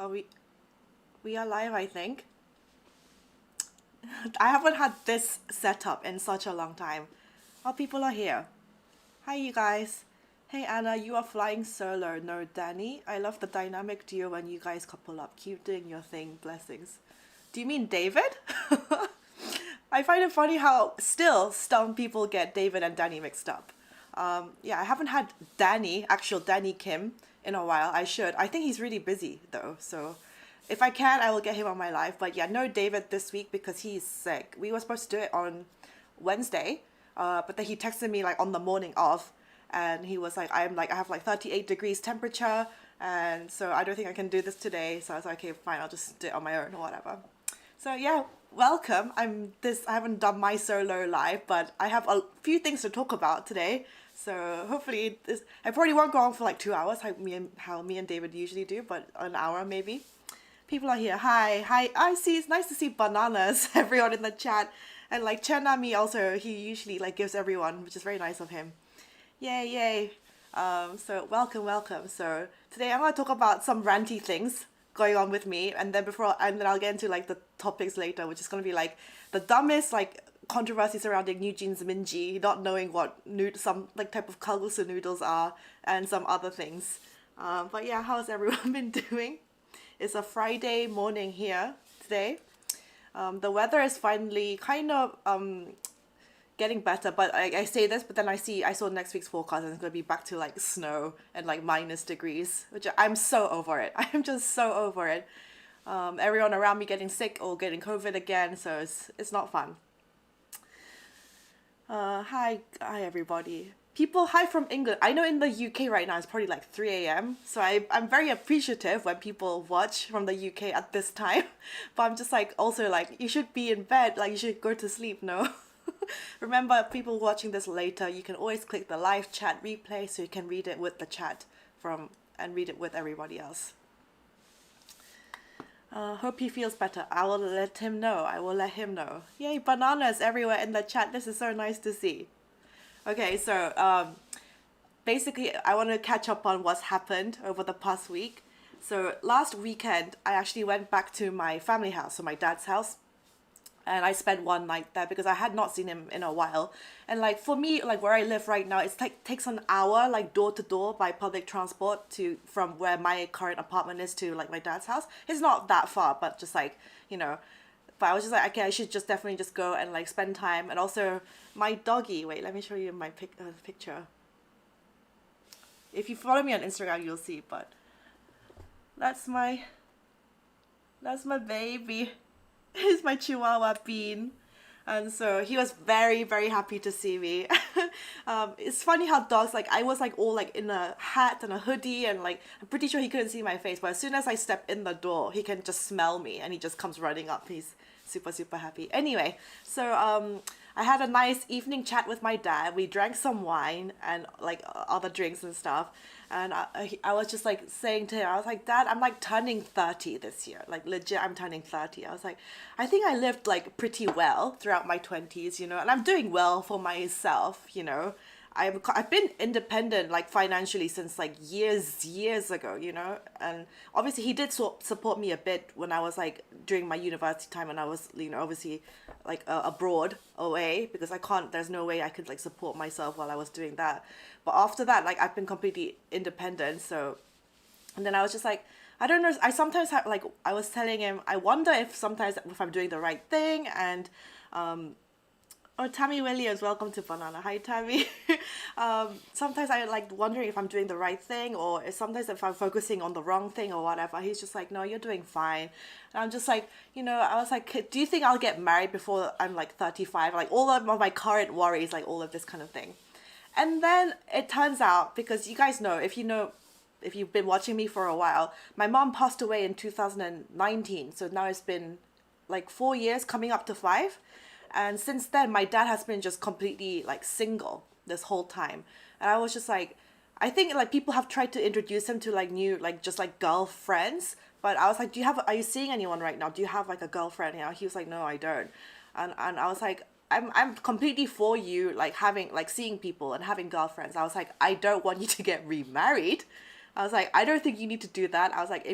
Are we are live, I think. I haven't had this setup in such a long time. Oh, people are here. Hi, you guys. Hey, Anna, you are flying solo. No, Danny. I love the dynamic duo when you guys couple up. Keep doing your thing. Blessings. Do you mean David? I find it funny how still some people get David and Danny mixed up. Yeah, I haven't had Danny, actual Danny Kim, in a while. I should. I think he's really busy though, so if I can, I will get him on my live. But yeah, no David this week because he's sick. We were supposed to do it on Wednesday, but then he texted me like on the morning of, and he was like, I have like 38 degrees temperature, and so I don't think I can do this today. So I was like, okay, fine, I'll just do it on my own or whatever. So yeah, welcome. I haven't done my solo live, but I have a few things to talk about today. So hopefully this I probably won't go on for like 2 hours, how me and David usually do, but an hour maybe. People are here. Hi. I see. It's nice to see bananas. Everyone in the chat, and like Chenami also. He usually like gives everyone, which is very nice of him. Yay. So welcome. So today I'm gonna talk about some ranty things going on with me, and then I'll get into like the topics later, which is gonna be like the dumbest like controversy surrounding New Jeans Minji not knowing what some like type of kalguksu noodles are, and some other things. But yeah, how's everyone been doing? It's a Friday morning here today. The weather is finally kind of getting better, but I say this, but then I saw next week's forecast and it's gonna be back to like snow and like minus degrees, which I'm so over it. I'm just so over it. Everyone around me getting sick or getting COVID again, so it's not fun. Hi everybody. People, hi from England. I know in the UK right now it's probably like 3 a.m. So I'm very appreciative when people watch from the UK at this time. But I'm just like, also like, you should be in bed, like you should go to sleep, no? Remember, people watching this later, you can always click the live chat replay so you can read it with the chat and read it with everybody else. Hope he feels better. I will let him know. I will let him know. Yay, bananas everywhere in the chat. This is so nice to see. Okay, so basically, I want to catch up on what's happened over the past week. So last weekend, I actually went back to my family house, so my dad's house, and I spent one night there because I had not seen him in a while. And like for me, like where I live right now, it's like takes an hour, like door to door by public transport from where my current apartment is to like my dad's house. It's not that far, but just like, you know. But I was just like, okay, I should just definitely just go and like spend time. And also my doggy, wait, let me show you my picture. If you follow me on Instagram, you'll see, but that's my baby. He's my Chihuahua Bean. And so he was very, very happy to see me. It's funny how dogs, like, I was like all like in a hat and a hoodie, and like, I'm pretty sure he couldn't see my face, but as soon as I step in the door, he can just smell me and he just comes running up. He's super, super happy. Anyway, so I had a nice evening chat with my dad. We drank some wine and like other drinks and stuff. And I was just like saying to him, I was like, Dad, I'm like turning 30 this year. Like legit, I'm turning 30. I was like, I think I lived like pretty well throughout my 20s, you know, and I'm doing well for myself, you know. I've been independent like financially since like years ago, you know, and obviously he did support me a bit when I was like during my university time, and I was, you know, obviously like abroad away, because there's no way I could like support myself while I was doing that. But after that, like I've been completely independent. So, and then I was just like, I don't know, I sometimes have like, I was telling him, I wonder if I'm doing the right thing. And oh, Tammy Williams, welcome to Banana. Hi, Tammy. Sometimes I like wondering if I'm doing the right thing, or sometimes if I'm focusing on the wrong thing or whatever. He's just like, no, you're doing fine. And I'm just like, you know, I was like, do you think I'll get married before I'm like 35? Like all of my current worries, like all of this kind of thing. And then it turns out, because you guys know, if you've been watching me for a while, my mom passed away in 2019. So now it's been like 4 years, coming up to 5. And since then, my dad has been just completely like single this whole time. And I was just like, I think like people have tried to introduce him to like new, like just like girlfriends. But I was like, are you seeing anyone right now? Do you have like a girlfriend? You know, he was like, no, I don't. And I was like, I'm completely for you, like having, like seeing people and having girlfriends. I was like, I don't want you to get remarried. I was like, I don't think you need to do that. I was like,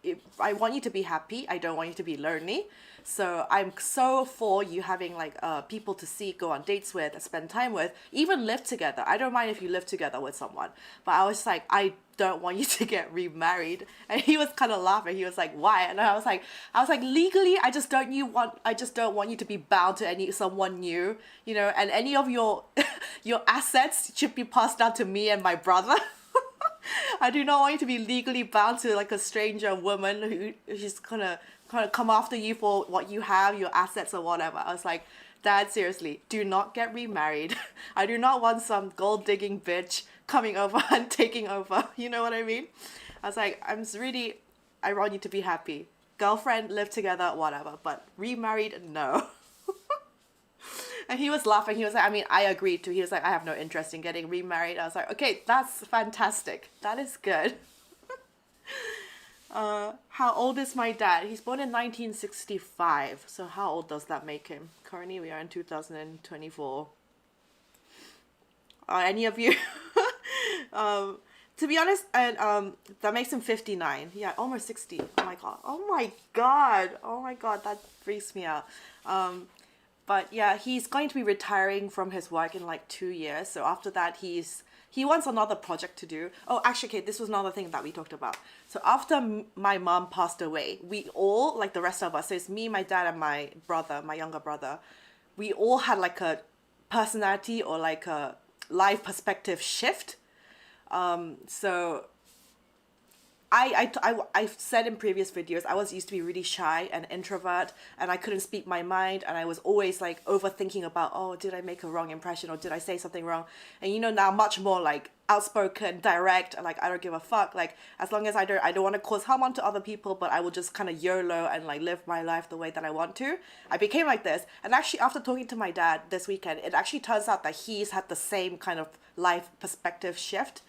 if I want you to be happy. I don't want you to be lonely. So I'm so for you having like people to see, go on dates with, spend time with, even live together. I don't mind if you live together with someone. But I was like, I don't want you to get remarried. And he was kind of laughing. He was like, why? And I was like, legally, I just don't want you to be bound to any someone new, you know, and any of your your assets should be passed down to me and my brother. I do not want you to be legally bound to like a stranger woman who's gonna come after you for what you have, your assets or whatever. I was like, Dad, seriously, do not get remarried. I do not want some gold digging bitch coming over and taking over. You know what I mean? I was like, I want you to be happy. Girlfriend, live together, whatever. But remarried, no. And he was laughing. He was like, I mean, I agreed to. He was like, I have no interest in getting remarried. I was like, okay, that's fantastic. That is good. How old is my dad? He's born in 1965. So how old does that make him? Currently, we are in 2024. Any of you? To be honest, and that makes him 59. Yeah, almost 60. Oh my god. Oh my god. Oh my god. That freaks me out. But yeah, he's going to be retiring from his work in like 2 years. So after that, he wants another project to do. Oh, actually, okay, this was another thing that we talked about. So after my mom passed away, we all, like the rest of us, so it's me, my dad, and my brother, my younger brother, we all had like a personality or like a life perspective shift. So I've said in previous videos, I used to be really shy and introvert, and I couldn't speak my mind, and I was always like overthinking about, oh, did I make a wrong impression or did I say something wrong? And you know, now much more like outspoken, direct, and like I don't give a fuck. Like as long as I don't want to cause harm onto other people, but I will just kind of YOLO and like live my life the way that I want to. I became like this, and actually after talking to my dad this weekend, it actually turns out that he's had the same kind of life perspective shift.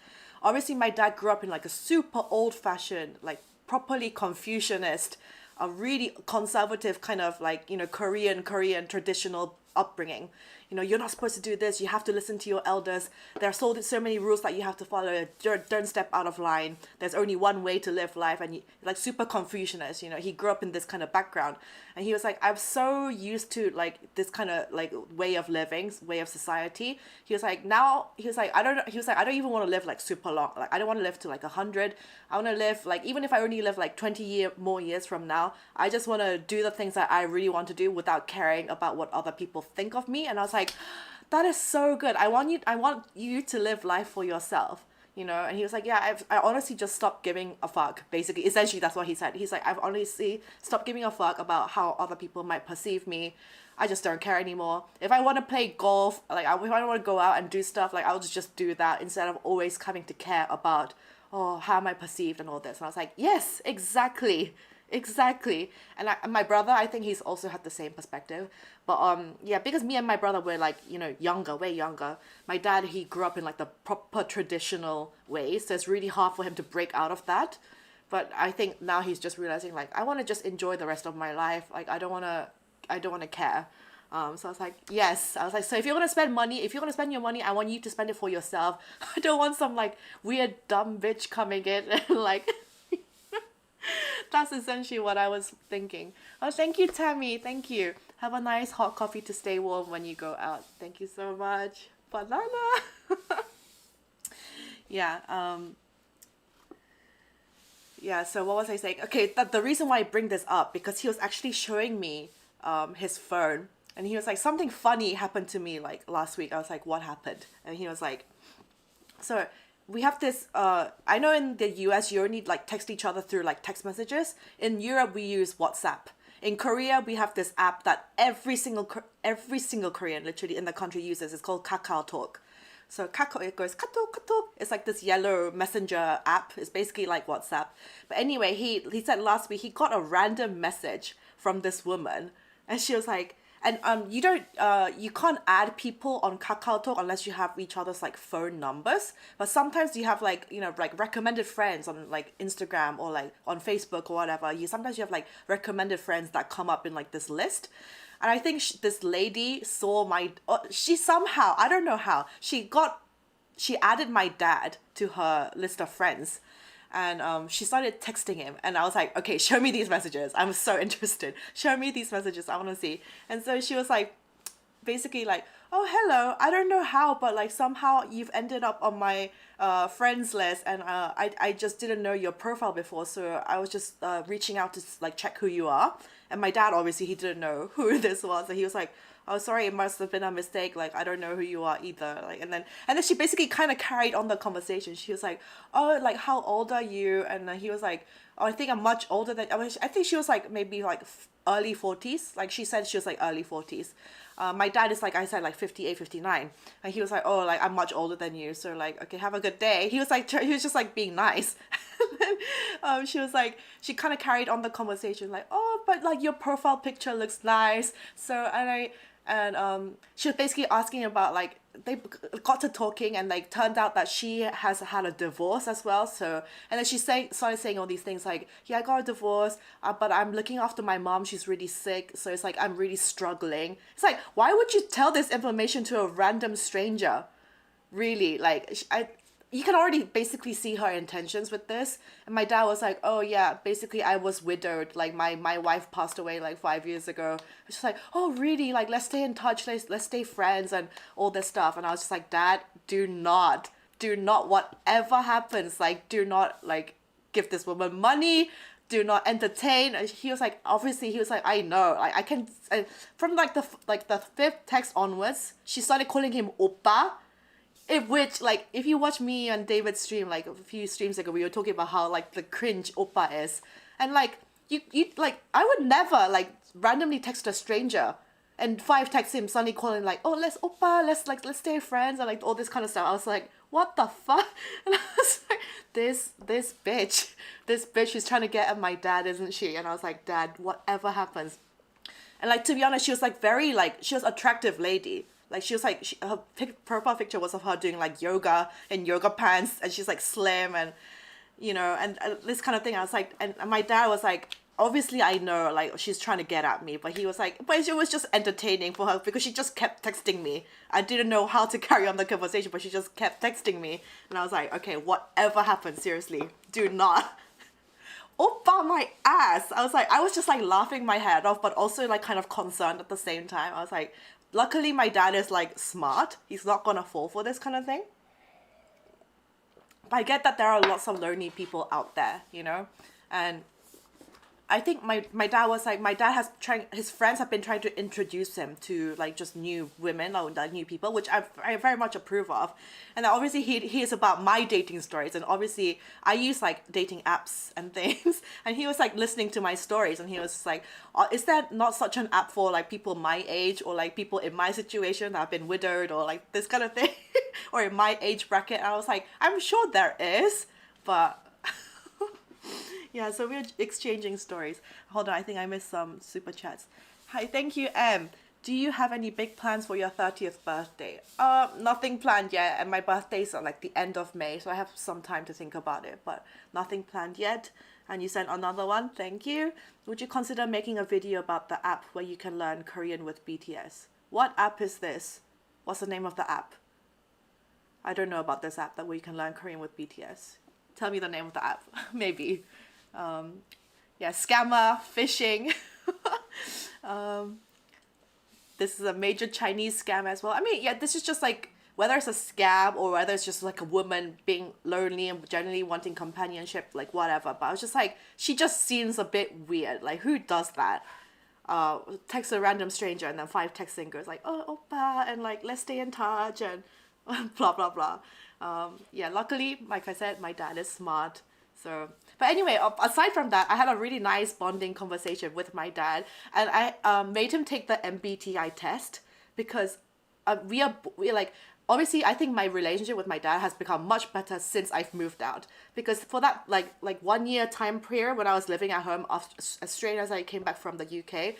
Obviously, my dad grew up in like a super old-fashioned, like properly Confucianist, a really conservative kind of like, you know, Korean traditional upbringing. You know, you're not supposed to do this. You have to listen to your elders. There are so many rules that you have to follow. Don't step out of line. There's only one way to live life. And like super Confucianist, you know, he grew up in this kind of background. And he was like, I'm so used to like this kind of like way of living, way of society. He was like, I don't even want to live like super long. Like I don't want to live to like 100. I want to live like, even if I only live like 20 more years from now, I just want to do the things that I really want to do without caring about what other people think of me. And I was like, that is so good. I want you to live life for yourself, you know. And he was like, yeah, I honestly just stopped giving a fuck. Basically, essentially that's what he said. He's like, I've honestly stopped giving a fuck about how other people might perceive me. I just don't care anymore. If I want to play golf, like if I want to go out and do stuff, like I'll just do that instead of always having to care about, oh, how am I perceived and all this. And I was like, yes, exactly. And my brother, I think he's also had the same perspective. But yeah, because me and my brother were like, you know, way younger. My dad, he grew up in like the proper traditional way, so it's really hard for him to break out of that. But I think now he's just realizing like, I want to just enjoy the rest of my life. Like I don't want to care. So I was like, yes. I was like, so if you're going to spend your money, I want you to spend it for yourself. I don't want some like weird dumb bitch coming in and like that's essentially what I was thinking. Oh, thank you, Tammy. Thank you. Have a nice hot coffee to stay warm when you go out. Thank you so much. Banana. Yeah. Yeah, so what was I saying? Okay, the reason why I bring this up, because he was actually showing me his phone, and he was like, something funny happened to me like last week. I was like, what happened? And he was like, so we have this, I know in the US you only like text each other through like text messages. In Europe we use WhatsApp. In Korea we have this app that every single Korean literally in the country uses. It's called Kakao Talk. So Kakao, it goes Katok, Katok. It's like this yellow messenger app. It's basically like WhatsApp. But anyway, he said last week he got a random message from this woman, and she was like, and you can't add people on Kakao Talk unless you have each other's like phone numbers. But sometimes you have like, you know, like recommended friends on like Instagram or like on Facebook or whatever. Sometimes you have like recommended friends that come up in like this list. And I think this lady saw she somehow, I don't know how, she added my dad to her list of friends. and she started texting him, and I was like, okay, show me these messages. I'm so interested. Show me these messages. I want to see. And so she was like, basically like, oh hello, I don't know how, but like somehow you've ended up on my friends list, and I just didn't know your profile before, so I was just reaching out to like check who you are. And my dad, obviously, he didn't know who this was, and he was like, oh sorry, it must have been a mistake, like I don't know who you are either. Like, and then she basically kind of carried on the conversation. She was like, oh, like how old are you? And then he was like, oh, I think I'm much older than, I think she was like maybe like early 40s. Like she said she was like early 40s. My dad is like I said, like 58, 59. And he was like, oh, like I'm much older than you, so like okay, have a good day. He was like, he was just like being nice. And then she was like, she kind of carried on the conversation like, oh, but like your profile picture looks nice. So she was basically asking about like, they got to talking, and like turned out that she has had a divorce as well. So, and then started saying all these things like, yeah, I got a divorce, but I'm looking after my mom, she's really sick, so it's like I'm really struggling. It's like, why would you tell this information to a random stranger? Really, like you can already basically see her intentions with this. And my dad was like, oh yeah, basically I was widowed, like my wife passed away like 5 years ago. It's just like, oh really, like let's stay in touch, let's stay friends and all this stuff. And I was just like, dad, do not, whatever happens, like do not like give this woman money, do not entertain. And he was like, obviously he was like, I know, like I can, from like the fifth text onwards, she started calling him oppa. Which, like, if you watch me and David's stream, like, a few streams ago, we were talking about how, like, the cringe oppa is. And, like, you like, I would never, like, randomly text a stranger and five text him, suddenly calling, like, oh, let's oppa, let's stay friends, and, like, all this kind of stuff. I was like, what the fuck? And I was like, this bitch is trying to get at my dad, isn't she? And I was like, dad, whatever happens. And, like, to be honest, she was, like, very, like, she was attractive lady. Like she was like, her profile picture was of her doing like yoga in yoga pants, and she's like slim, and you know, and this kind of thing. I was like, and my dad was like, obviously I know like she's trying to get at me, but he was like, but it was just entertaining for her because she just kept texting me. I didn't know how to carry on the conversation, but she just kept texting me, and I was like, okay, whatever happens, seriously, do not oppa my ass. I was like, I was just like laughing my head off, but also like kind of concerned at the same time. I was like, luckily my dad is like smart. He's not gonna fall for this kind of thing. But I get that there are lots of lonely people out there, you know? And I think my dad was like, his friends have been trying to introduce him to like just new women or like new people, which I very much approve of. And obviously he is about my dating stories, and obviously I use like dating apps and things, and he was like listening to my stories, and he was just like, is there not such an app for like people my age or like people in my situation that have been widowed or like this kind of thing or in my age bracket? And I was like, I'm sure there is, but yeah, so we're exchanging stories. Hold on, I think I missed some super chats. Hi, thank you, M. Do you have any big plans for your 30th birthday? Nothing planned yet, and my birthday's at like the end of May, so I have some time to think about it, but nothing planned yet. And you sent another one, thank you. Would you consider making a video about the app where you can learn Korean with BTS? What app is this? What's the name of the app? I don't know about this app that where you can learn Korean with BTS. Tell me the name of the app, maybe. Yeah, scammer, phishing. This is a major Chinese scam as well. I mean, yeah, this is just like, whether it's a scam or whether it's just like a woman being lonely and generally wanting companionship, like whatever. But I was just like, she just seems a bit weird. Like, who does that? Text a random stranger and then 5 text singers like, oh, oppa, and like, let's stay in touch, and blah, blah, blah. Yeah, luckily, like I said, my dad is smart. So, but anyway, aside from that, I had a really nice bonding conversation with my dad, and I made him take the MBTI test because we're like, obviously I think my relationship with my dad has become much better since I've moved out, because for that like 1 year time period when I was living at home as straight as I came back from the UK,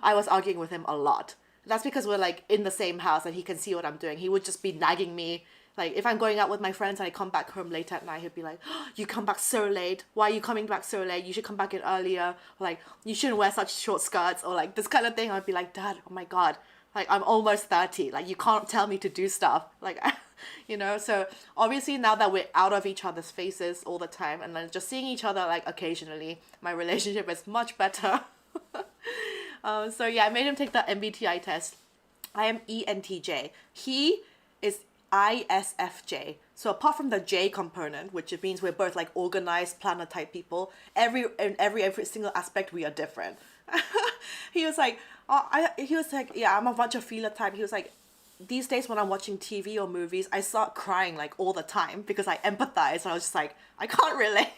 I was arguing with him a lot. That's because we're like in the same house and he can see what I'm doing. He would just be nagging me. Like, if I'm going out with my friends and I come back home late at night, he'd be like, oh, you come back so late. Why are you coming back so late? You should come back in earlier. Or like, you shouldn't wear such short skirts. Or like, this kind of thing. I'd be like, Dad, oh my God. Like, I'm almost 30. Like, you can't tell me to do stuff. Like, you know. So obviously now that we're out of each other's faces all the time and then just seeing each other like occasionally, my relationship is much better. So yeah, I made him take the MBTI test. I am ENTJ. He is ISFJ. So apart from the J component, which it means we're both like organized planner type people, every single aspect we are different. He was like, he was like, yeah, I'm a bunch of feeler type. He was like, these days when I'm watching TV or movies, I start crying like all the time because I empathize. And I was just like, I can't relate.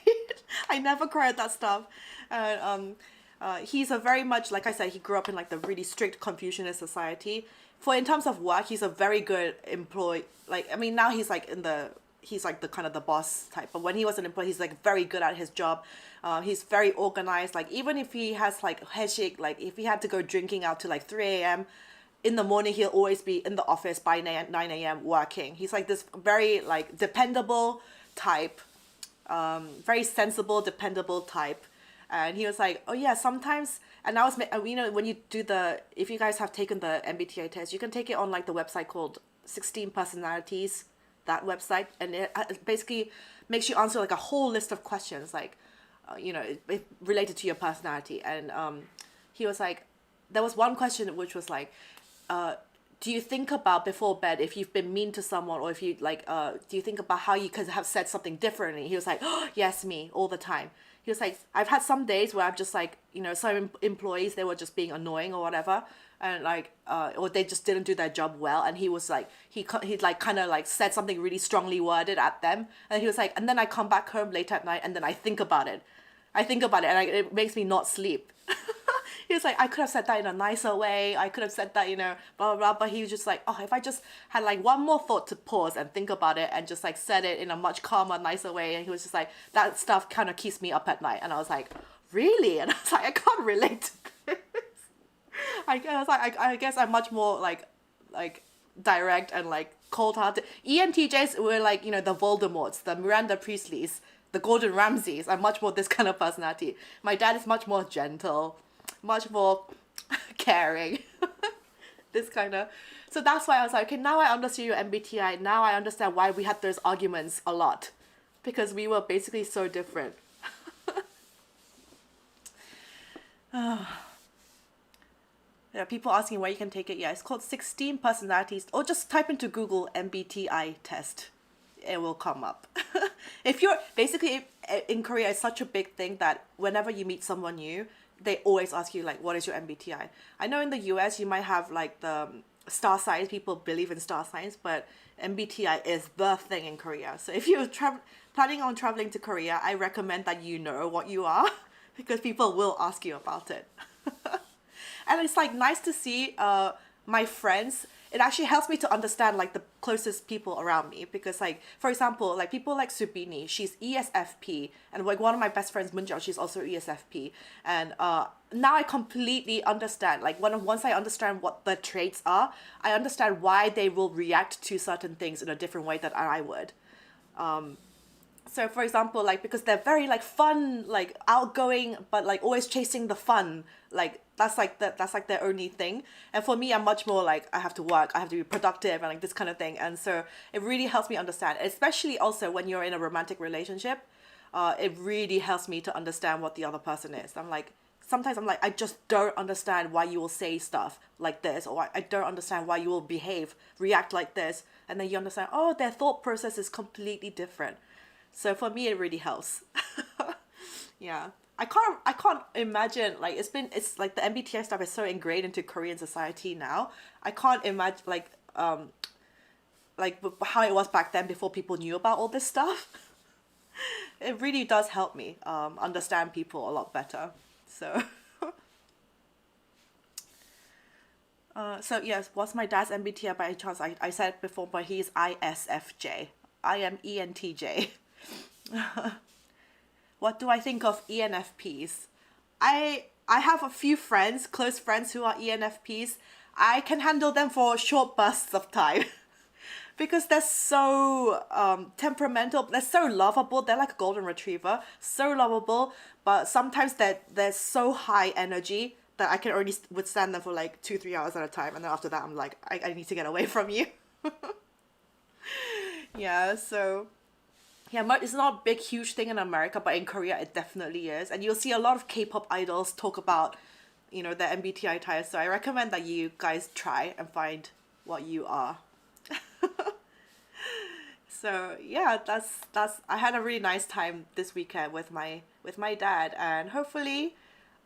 I never cry at that stuff. And he's a very much, like I said, he grew up in like the really strict Confucianist society. For in terms of work, he's a very good employee. Like, I mean, now he's like he's like the kind of the boss type. But when he was an employee, he's like very good at his job. He's very organized. Like even if he has like headache, like if he had to go drinking out to like 3 a.m. in the morning, he'll always be in the office by 9 a.m. working. He's like this very like dependable type, very sensible, dependable type. And he was like, oh yeah, sometimes, and I was, you know, when you do if you guys have taken the MBTI test, you can take it on like the website called 16 Personalities, that website, and it basically makes you answer like a whole list of questions, like, you know, related to your personality. And he was like, there was one question which was like, do you think about before bed if you've been mean to someone, or if you like, do you think about how you could have said something differently? He was like, oh, yes, me, all the time. He was like, I've had some days where I'm just like, you know, some employees, they were just being annoying or whatever. And like, or they just didn't do their job well. And he was like, he'd like kind of like said something really strongly worded at them. And he was like, and then I come back home late at night and then I think about it. And it makes me not sleep. He was like, I could have said that in a nicer way. I could have said that, you know, blah, blah, blah. But he was just like, oh, if I just had like one more thought to pause and think about it and just like said it in a much calmer, nicer way. And he was just like, that stuff kind of keeps me up at night. And I was like, really? And I was like, I can't relate to this. I guess I'm much more like direct and like cold-hearted. ENTJs were like, you know, the Voldemorts, the Miranda Priestleys, the Gordon Ramsays. I'm much more this kind of personality. My dad is much more gentle, much more caring. This kind of. So that's why I was like, okay, now I understand your MBTI. Now I understand why we had those arguments a lot, because we were basically so different. Yeah, people asking where you can take it. Yeah, it's called 16 Personalities, or just type into Google MBTI test. It will come up. If you're basically in Korea, it's such a big thing that whenever you meet someone new, they always ask you like, what is your MBTI? I know in the US you might have like the star signs, people believe in star signs, but MBTI is the thing in Korea. So if you're planning on traveling to Korea, I recommend that you know what you are, because people will ask you about it. And it's like nice to see my friends. It actually helps me to understand like the closest people around me, because like, for example, like people like Subini, she's ESFP, and like one of my best friends, Munjao, she's also ESFP. And now I completely understand, like once I understand what the traits are, I understand why they will react to certain things in a different way that I would. So for example, like, because they're very like fun, like outgoing, but like always chasing the fun, like that's like their only thing. And for me, I'm much more like, I have to work, I have to be productive, and like this kind of thing. And so it really helps me understand, especially also when you're in a romantic relationship. It really helps me to understand what the other person is. Sometimes I'm like, I just don't understand why you will say stuff like this, or I don't understand why you will react like this. And then you understand, oh, their thought process is completely different. So for me, it really helps. Yeah. I can't imagine, like, it's like the MBTI stuff is so ingrained into Korean society now. I can't imagine like how it was back then before people knew about all this stuff. It really does help me understand people a lot better. So so yes, what's my dad's MBTI by any chance? I said it before, but he's ISFJ. I am ENTJ. What do I think of ENFPs? I have a few friends, close friends, who are ENFPs. I can handle them for short bursts of time because they're so temperamental. They're so lovable. They're like a golden retriever, so lovable. But sometimes they're so high energy that I can only withstand them for like 2-3 hours at a time, and then after that I'm like, I need to get away from you. Yeah, so yeah, it's not a big, huge thing in America, but in Korea it definitely is. And you'll see a lot of K-pop idols talk about, their MBTI types. So I recommend that you guys try and find what you are. So yeah, that's I had a really nice time this weekend with my dad, and hopefully,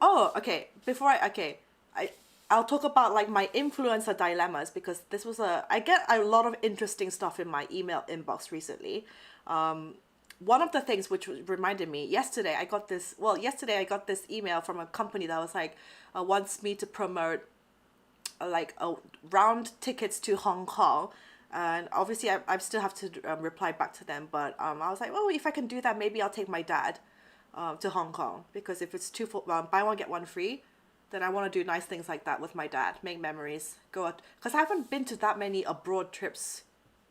oh, okay, I I'll talk about like my influencer dilemmas, because this was I get a lot of interesting stuff in my email inbox recently. One of the things which reminded me, yesterday I got this email from a company that was like, wants me to promote like a round tickets to Hong Kong. And obviously I still have to reply back to them, but I was like, well, if I can do that, maybe I'll take my dad to Hong Kong, because if it's buy one get one free, then I want to do nice things like that with my dad, make memories, go out, because I haven't been to that many abroad trips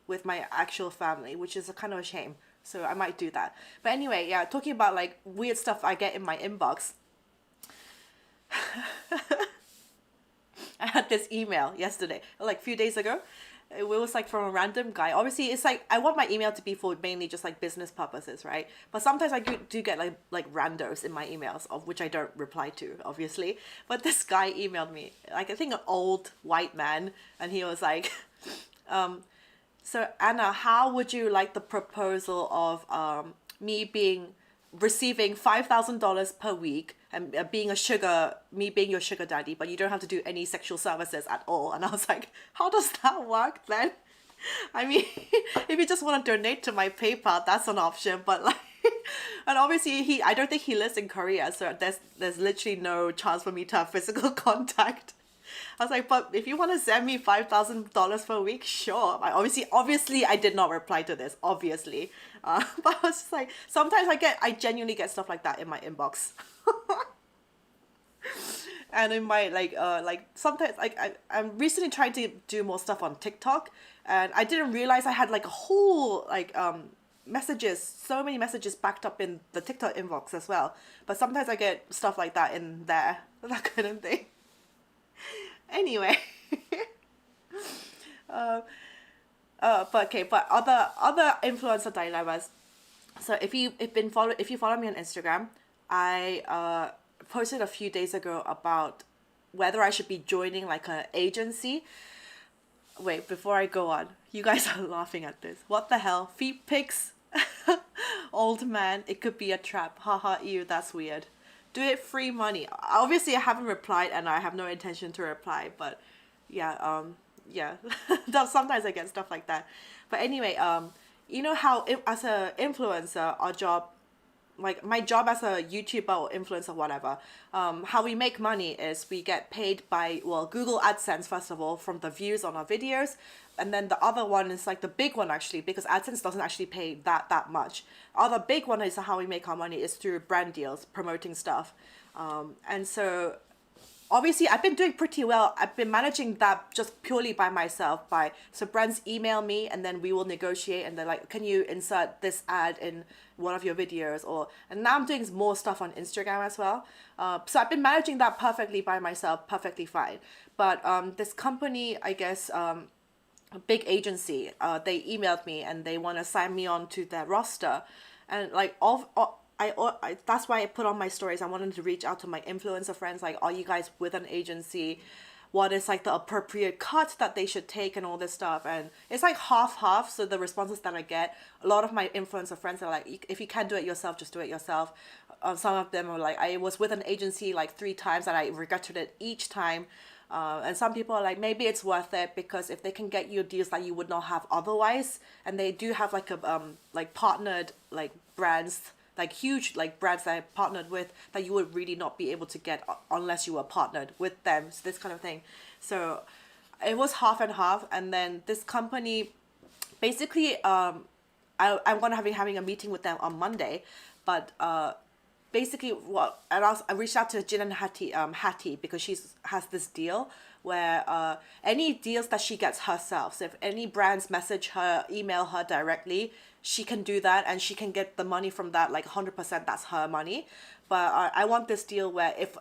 with my actual family, which is a kind of a shame. So I might do that. But anyway, yeah, talking about like weird stuff I get in my inbox. I had this email yesterday, like a few days ago. It was like from a random guy. Obviously, it's like I want my email to be for mainly just like business purposes, right? But sometimes I do get like randos in my emails, of which I don't reply to, obviously. But this guy emailed me, like I think an old white man, and he was like, so Anna, how would you like the proposal of me being receiving $5,000 per week, and me being your sugar daddy, but you don't have to do any sexual services at all? And I was like, how does that work then? I mean, if you just want to donate to my PayPal, that's an option, but like, and obviously I don't think he lives in Korea, so there's literally no chance for me to have physical contact. I was like, but if you want to send me $5,000 per week, sure. Obviously, I did not reply to this, obviously. But I was just like, sometimes I genuinely get stuff like that in my inbox. And in my like sometimes I'm recently trying to do more stuff on TikTok, and I didn't realize I had like a whole messages, so many messages backed up in the TikTok inbox as well. But sometimes I get stuff like that in there, that kind of thing. Anyway, but other influencer dilemmas. So if you follow me on Instagram, I posted a few days ago about whether I should be joining like an agency. Wait, before I go on, you guys are laughing at this. What the hell? Feet pics? Old man, it could be a trap. Haha, ew, that's weird. Do it, free money. Obviously, I haven't replied, and I have no intention to reply, but yeah, yeah. Sometimes I get stuff like that. But anyway, you know how as a influencer, our job, like my job as a YouTuber or influencer, whatever, how we make money is we get paid by, well, Google AdSense, first of all, from the views on our videos. And then the other one is like the big one, actually, because AdSense doesn't actually pay that much. Other big one is how we make our money is through brand deals, promoting stuff. And so obviously I've been doing pretty well. I've been managing that just purely by myself. So brands email me, and then we will negotiate, and they're like, can you insert this ad in one of your videos? And now I'm doing more stuff on Instagram as well. So I've been managing that perfectly by myself, perfectly fine. But this company, I guess, a big agency, they emailed me, and they want to sign me on to their roster. And like that's why I put on my stories. I wanted to reach out to my influencer friends, like, are you guys with an agency? What is like the appropriate cut that they should take, and all this stuff. And it's like half. So the responses that I get, a lot of my influencer friends are like, if you can't do it yourself, just do it yourself. Some of them are like, I was with an agency like 3 times, and I regretted it each time. And some people are like, maybe it's worth it, because if they can get you deals that you would not have otherwise, and they do have like a like partnered like brands, like huge like brands that I partnered with, that you would really not be able to get unless you were partnered with them. So this kind of thing. So it was half and half. And then this company, basically, I'm gonna be having a meeting with them on Monday, but basically I reached out to Jin and Hattie, because has this deal where any deals that she gets herself, so if any brands message her, email her directly, she can do that, and she can get the money from that, like 100%, that's her money. But I want this deal where if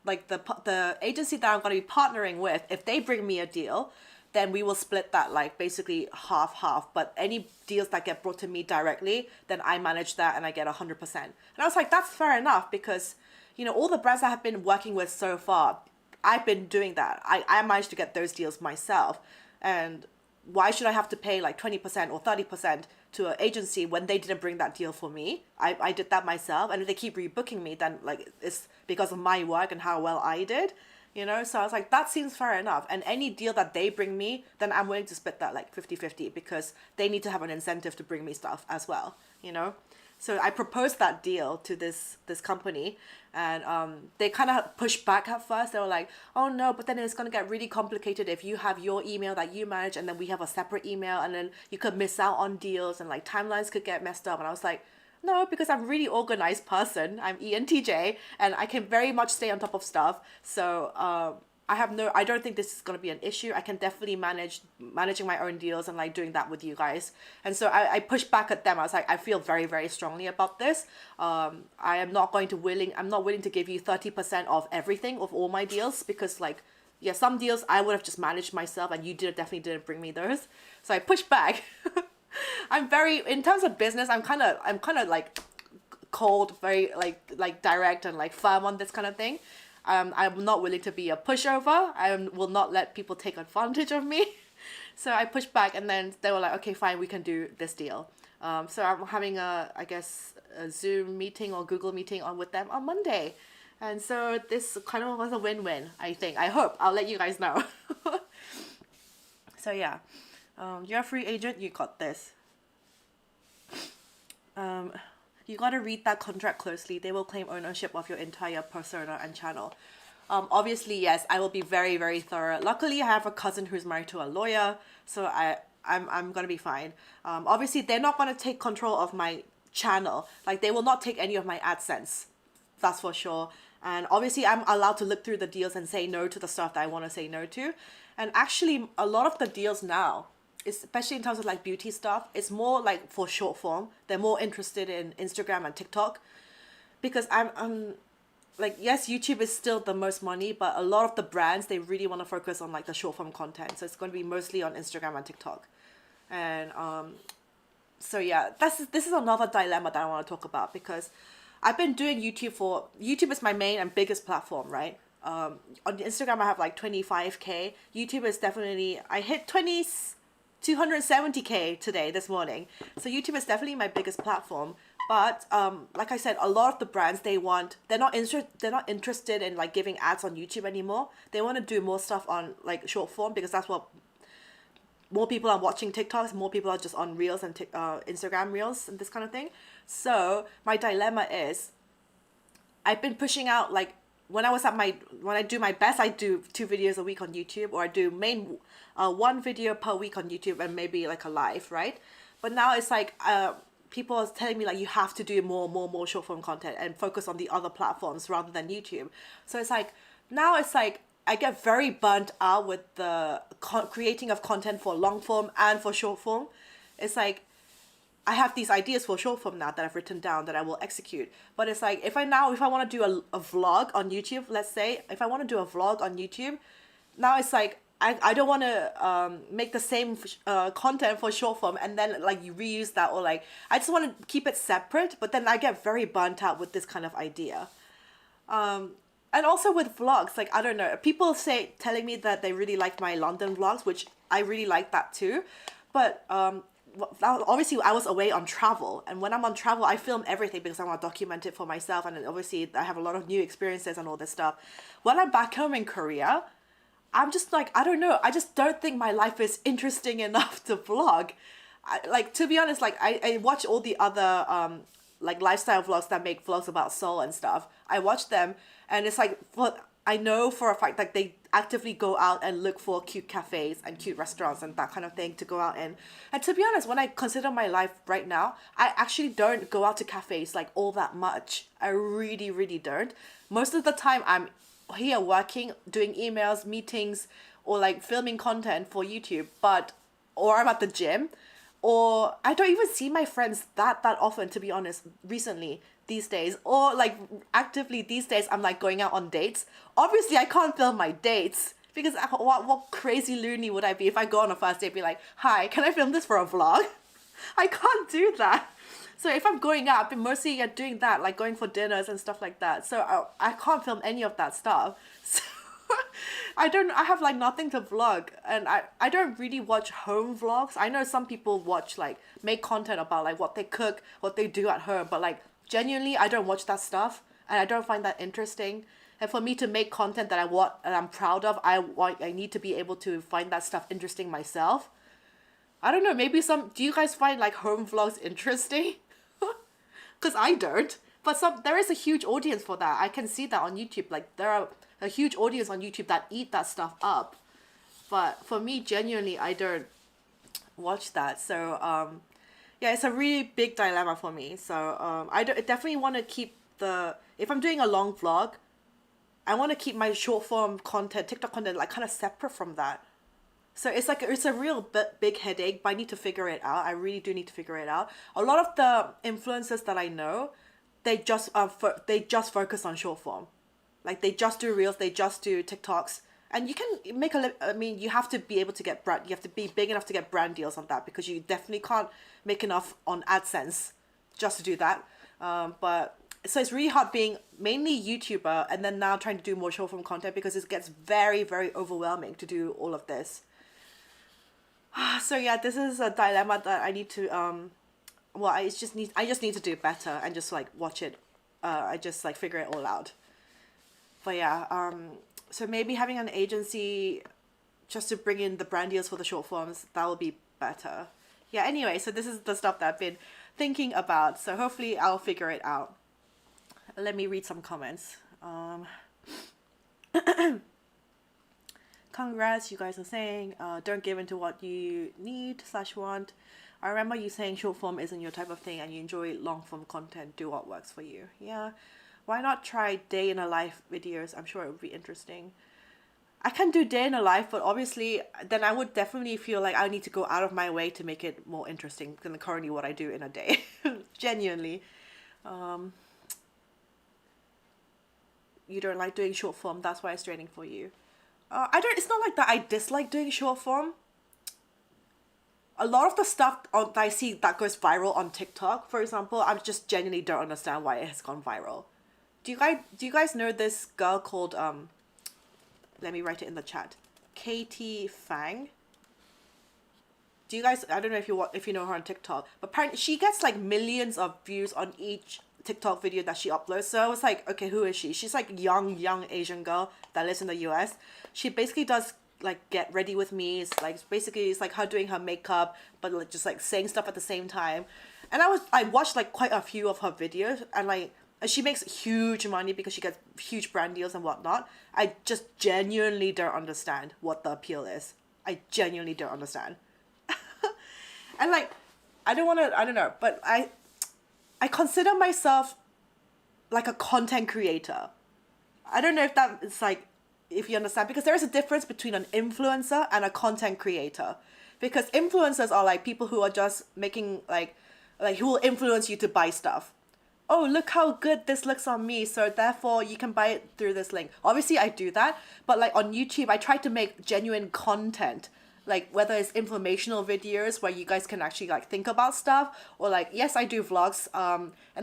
like the agency that I'm going to be partnering with, if they bring me a deal, then we will split that like basically half half. But any deals that get brought to me directly, then I manage that and I get 100%. And I was like, that's fair enough, because all the brands I have been working with so far, I've been doing that. I managed to get those deals myself. And why should I have to pay like 20% or 30% to an agency when they didn't bring that deal for me? I did that myself. And if they keep rebooking me, then like it's because of my work and how well I did. So I was like, that seems fair enough. And any deal that they bring me, then I'm willing to split that like 50-50, because they need to have an incentive to bring me stuff as well. So I proposed that deal to this company, and they kind of pushed back at first. They were like, oh no, but then it's going to get really complicated if you have your email that you manage and then we have a separate email, and then you could miss out on deals and like timelines could get messed up. And I was like, no, because I'm a really organized person. I'm ENTJ and I can very much stay on top of stuff. So I don't think this is going to be an issue. I can definitely managing my own deals and like doing that with you guys. And so I pushed back at them. I was like, I feel very, very strongly about this. I'm not willing to give you 30% of everything, of all my deals, because like, yeah, some deals I would have just managed myself and you definitely didn't bring me those. So I pushed back. In terms of business, I'm kind of like cold, very like direct and like firm on this kind of thing. I'm not willing to be a pushover. I will not let people take advantage of me. So I pushed back, and then they were like, okay, fine, we can do this deal. So I'm having a Zoom meeting or Google meeting with them on Monday. And so this kind of was a win-win, I think. I hope. I'll let you guys know. So yeah. You're a free agent, you got this. You gotta read that contract closely. They will claim ownership of your entire persona and channel. Obviously, yes, I will be very, very thorough. Luckily, I have a cousin who's married to a lawyer, so I'm gonna be fine. Obviously, they're not gonna take control of my channel. Like, they will not take any of my AdSense. That's for sure. And obviously, I'm allowed to look through the deals and say no to the stuff that I want to say no to. And actually, a lot of the deals now, especially in terms of like beauty stuff, it's more like for short form. They're more interested in Instagram and TikTok, because I'm like, yes, YouTube is still the most money, but a lot of the brands, they really want to focus on like the short form content. So it's going to be mostly on Instagram and TikTok. And so yeah, this is another dilemma that I want to talk about, because I've been doing YouTube is my main and biggest platform, right? On Instagram I have like 25k. YouTube is definitely, I hit 270k today, this morning. So YouTube is definitely my biggest platform. But like I said, a lot of the brands, they're not interested in like giving ads on YouTube anymore. They want to do more stuff on like short form, because that's what more people are watching. TikToks, more people are just on Reels and Instagram Reels and this kind of thing. So my dilemma is, I've been pushing out, like, when I do my best, I do 2 videos a week on YouTube, or I do 1 video per week on YouTube and maybe like a live, right? But now it's like people are telling me like, you have to do more short form content and focus on the other platforms rather than YouTube. So it's like, now it's like I get very burnt out with the creating of content for long form and for short form. It's like, I have these ideas for short form now that I've written down that I will execute. But it's like, if I want to do a vlog on YouTube, let's say, if I want to do a vlog on YouTube, now it's like, I don't want to make the same content for short form and then like you reuse that, or like, I just want to keep it separate, but then I get very burnt out with this kind of idea. And also with vlogs, like, I don't know, people telling me that they really like my London vlogs, which I really like that too. But obviously I was away on travel, and when I'm on travel I film everything because I want to document it for myself, and obviously I have a lot of new experiences and all this stuff. When I'm back home in Korea, I'm just like, I don't know, I just don't think my life is interesting enough to vlog. To be honest, like I watch all the other like lifestyle vlogs that make vlogs about Seoul and stuff. I watch them, and it's like, I know for a fact that they actively go out and look for cute cafes and cute restaurants and that kind of thing to go out in. And to be honest, when I consider my life right now, I actually don't go out to cafes like all that much. I really, really don't. Most of the time I'm here working, doing emails, meetings, or like filming content for YouTube, or I'm at the gym, or I don't even see my friends that often, to be honest, recently. These days, or like actively these days, I'm like going out on dates. Obviously I can't film my dates Because what crazy loony would I be if I go on a first date and be like, hi, can I film this for a vlog? I can't do that. So if I'm going out, I've been mostly doing that, like going for dinners and stuff like that. So I can't film any of that stuff. So I have like nothing to vlog, and I don't really watch home vlogs. I know some people watch, like, make content about like what they cook, what they do at home, but like genuinely I don't watch that stuff and I don't find that interesting. And for me to make content that I want and I'm proud of, I need to be able to find that stuff interesting myself. I don't know, maybe do you guys find like home vlogs interesting? Because I don't. But there is a huge audience for that. I can see that on YouTube. Like, there are a huge audience on YouTube that eat that stuff up. But for me, genuinely, I don't watch that. So, yeah, it's a really big dilemma for me. So, I definitely want to keep if I'm doing a long vlog, I want to keep my short form content, TikTok content, like kind of separate from that. So it's a real big headache, but I need to figure it out. I really do need to figure it out. A lot of the influencers that I know, they just focus on short form. Like, they just do reels, they just do TikToks. And you can make you have to be able to you have to be big enough to get brand deals on that, because you definitely can't make enough on AdSense just to do that. But so it's really hard being mainly YouTuber and then now trying to do more short form content, because it gets very, very overwhelming to do all of this. So yeah, this is a dilemma that I need to I just need to do better and just like watch it. I just like figure it all out. But yeah, so maybe having an agency just to bring in the brand deals for the short forms, that will be better. Yeah, anyway, so this is the stuff that I've been thinking about. So hopefully I'll figure it out. Let me read some comments. Congrats, you guys are saying, don't give into what you need/want. I remember you saying short form isn't your type of thing and you enjoy long form content. Do what works for you. Yeah. Why not try day in a life videos? I'm sure it would be interesting. I can do day in a life, but obviously then I would definitely feel like I need to go out of my way to make it more interesting than currently what I do in a day. Genuinely. You don't like doing short form, that's why it's draining for you. It's not like that I dislike doing short form. A lot of the stuff that I see that goes viral on TikTok, for example, I just genuinely don't understand why it has gone viral. Do you guys know this girl called, let me write it in the chat, Katie Fang? Do you guys, I don't know if you know her on TikTok, but apparently she gets like millions of views on each TikTok video that she uploads. So I was like, okay, who is she? She's like young Asian girl that lives in the US. She basically does like get ready with me. It's like her doing her makeup, but like just like saying stuff at the same time. And I watched like quite a few of her videos, and she makes huge money because she gets huge brand deals and whatnot. I just genuinely don't understand what the appeal is. I genuinely don't understand. And like, I don't know, but I consider myself like a content creator. I don't know if that is like, if you understand, because there is a difference between an influencer and a content creator. Because influencers are like people who are just making like who will influence you to buy stuff. Oh, look how good this looks on me, so therefore you can buy it through this link. Obviously I do that, but like on YouTube I try to make genuine content. Like whether it's informational videos where you guys can actually like think about stuff, or like, yes, I do vlogs,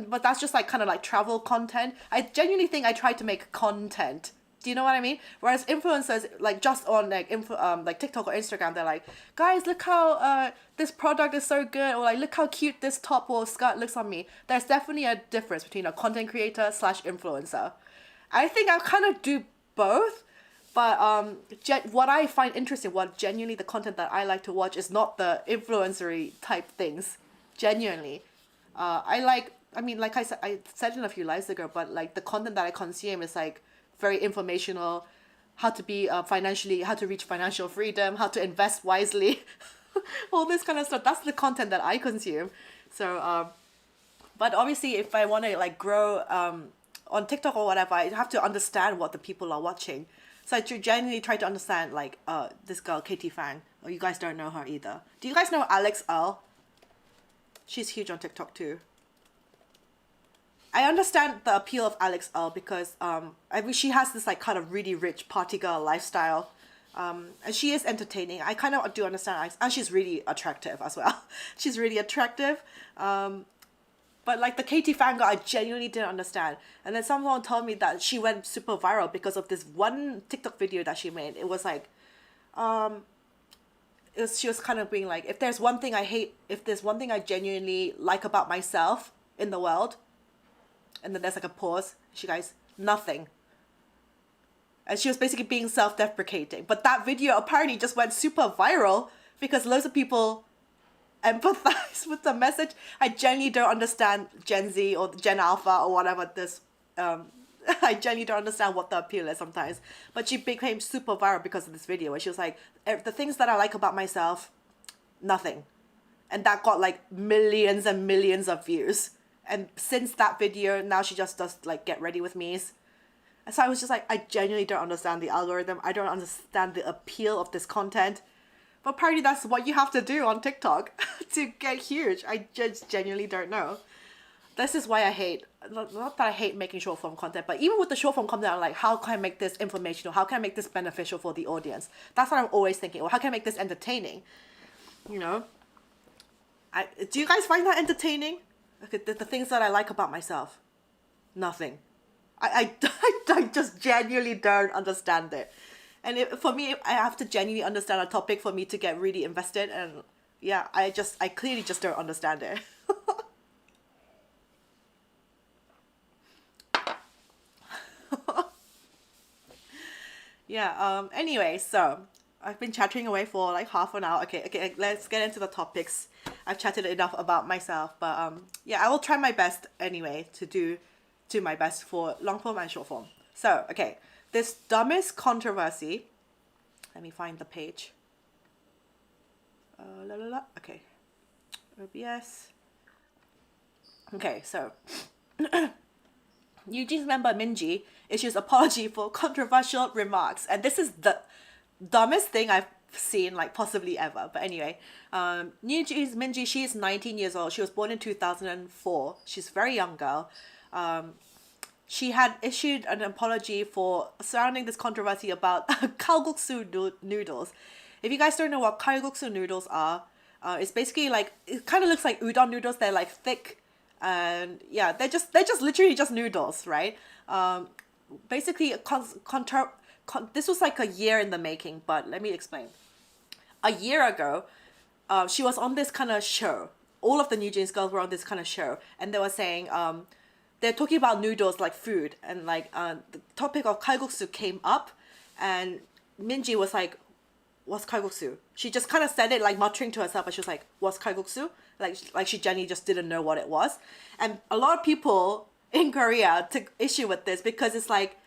but that's just like kind of like travel content. I genuinely think I try to make content. Do you know what I mean? Whereas influencers, like just on like TikTok or Instagram, they're like, guys, look how this product is so good, or like, look how cute this top or skirt looks on me. There's definitely a difference between a content creator / influencer. I think I kind of do both. But what I find interesting, what genuinely the content that I like to watch is not the influencery type things. Genuinely. Like I said in a few lives ago, but like the content that I consume is like very informational, how to be how to reach financial freedom, how to invest wisely, all this kind of stuff. That's the content that I consume. So, but obviously if I want to like grow on TikTok or whatever, I have to understand what the people are watching. So I genuinely try to understand, like, this girl, Katie Fang. Or you guys don't know her either. Do you guys know Alex Earl? She's huge on TikTok too. I understand the appeal of Alex Earl because she has this, like, kind of really rich party girl lifestyle. And she is entertaining. I kind of do understand, and she's really attractive as well. She's really attractive. But like the Katie fangirl, I genuinely didn't understand. And then someone told me that she went super viral because of this one TikTok video that she made. It was like, she was kind of being like, if there's one thing I hate, if there's one thing I genuinely like about myself in the world, and then there's like a pause. She goes, nothing. And she was basically being self-deprecating. But that video apparently just went super viral because loads of people empathize with the message. I genuinely don't understand Gen Z or Gen Alpha or whatever this I genuinely don't understand what the appeal is sometimes. But she became super viral because of this video where she was like, the things that I like about myself, nothing. And that got like millions and millions of views. And since that video, now she just does like get ready with me's. And so I was just like, I genuinely don't understand the algorithm. I don't understand the appeal of this content. But apparently that's what you have to do on TikTok to get huge. I just genuinely don't know. This is why I hate, not that I hate making short form content, but even with the short form content, I'm like, how can I make this informational? How can I make this beneficial for the audience? That's what I'm always thinking. Or how can I make this entertaining? You know? Do you guys find that entertaining? Okay, the things that I like about myself. Nothing. I just genuinely don't understand it. And for me, I have to genuinely understand a topic for me to get really invested. And yeah, I clearly just don't understand it. Yeah, anyway, so I've been chattering away for like half an hour. Okay, let's get into the topics. I've chatted enough about myself, but yeah, I will try my best anyway to do my best for long form and short form. So, okay, this dumbest controversy. Let me find the page. Okay, OBS. Okay, so Eugene's member Minji issues apology for controversial remarks, and this is the dumbest thing I've seen like possibly ever. But anyway, Eugene's Minji, she is 19 years old. She was born in 2004. She's a very young girl. She had issued an apology for surrounding this controversy about kalguksu noodles. If you guys don't know what kalguksu noodles are, it's basically like, it kind of looks like udon noodles. They're like thick, and yeah, they're just literally just noodles, right? Basically, this was like a year in the making, but let me explain. A year ago, she was on this kind of show. All of the New Jeans girls were on this kind of show, and they were saying, they're talking about noodles like food, and like the topic of kalguksu came up, and Minji was like, what's kalguksu? She just kind of said it like muttering to herself, but she was like, what's kalguksu? Like she genuinely just didn't know what it was. And a lot of people in Korea took issue with this because it's like,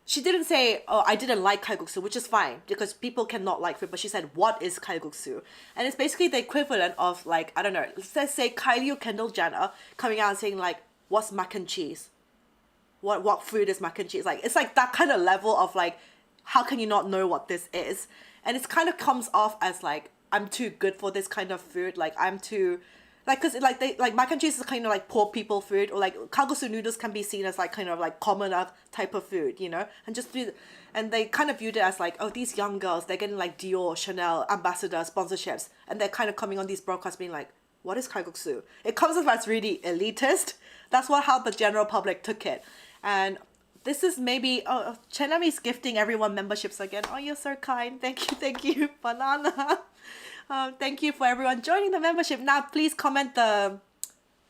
she didn't say, oh, I didn't like kalguksu, which is fine because people cannot like food, but she said, what is kalguksu? And it's basically the equivalent of like, I don't know, let's say Kylie Kendall Jenner coming out and saying like, what's mac and cheese? What food is mac and cheese? Like, it's like that kind of level of like, how can you not know what this is? And it's kind of comes off as like, I'm too good for this kind of food. Like, I'm too, like, cause like they, like mac and cheese is kind of like poor people food, or like kalguksu noodles can be seen as like kind of like commoner type of food, you know? And they kind of viewed it as like, oh, these young girls, they're getting like Dior, Chanel, ambassador sponsorships. And they're kind of coming on these broadcasts being like, what is kalguksu? It comes off as really elitist. That's how the general public took it. And this is maybe, oh, Chenami's gifting everyone memberships again. Oh, you're so kind. Thank you, banana. Thank you for everyone joining the membership. Now, please comment the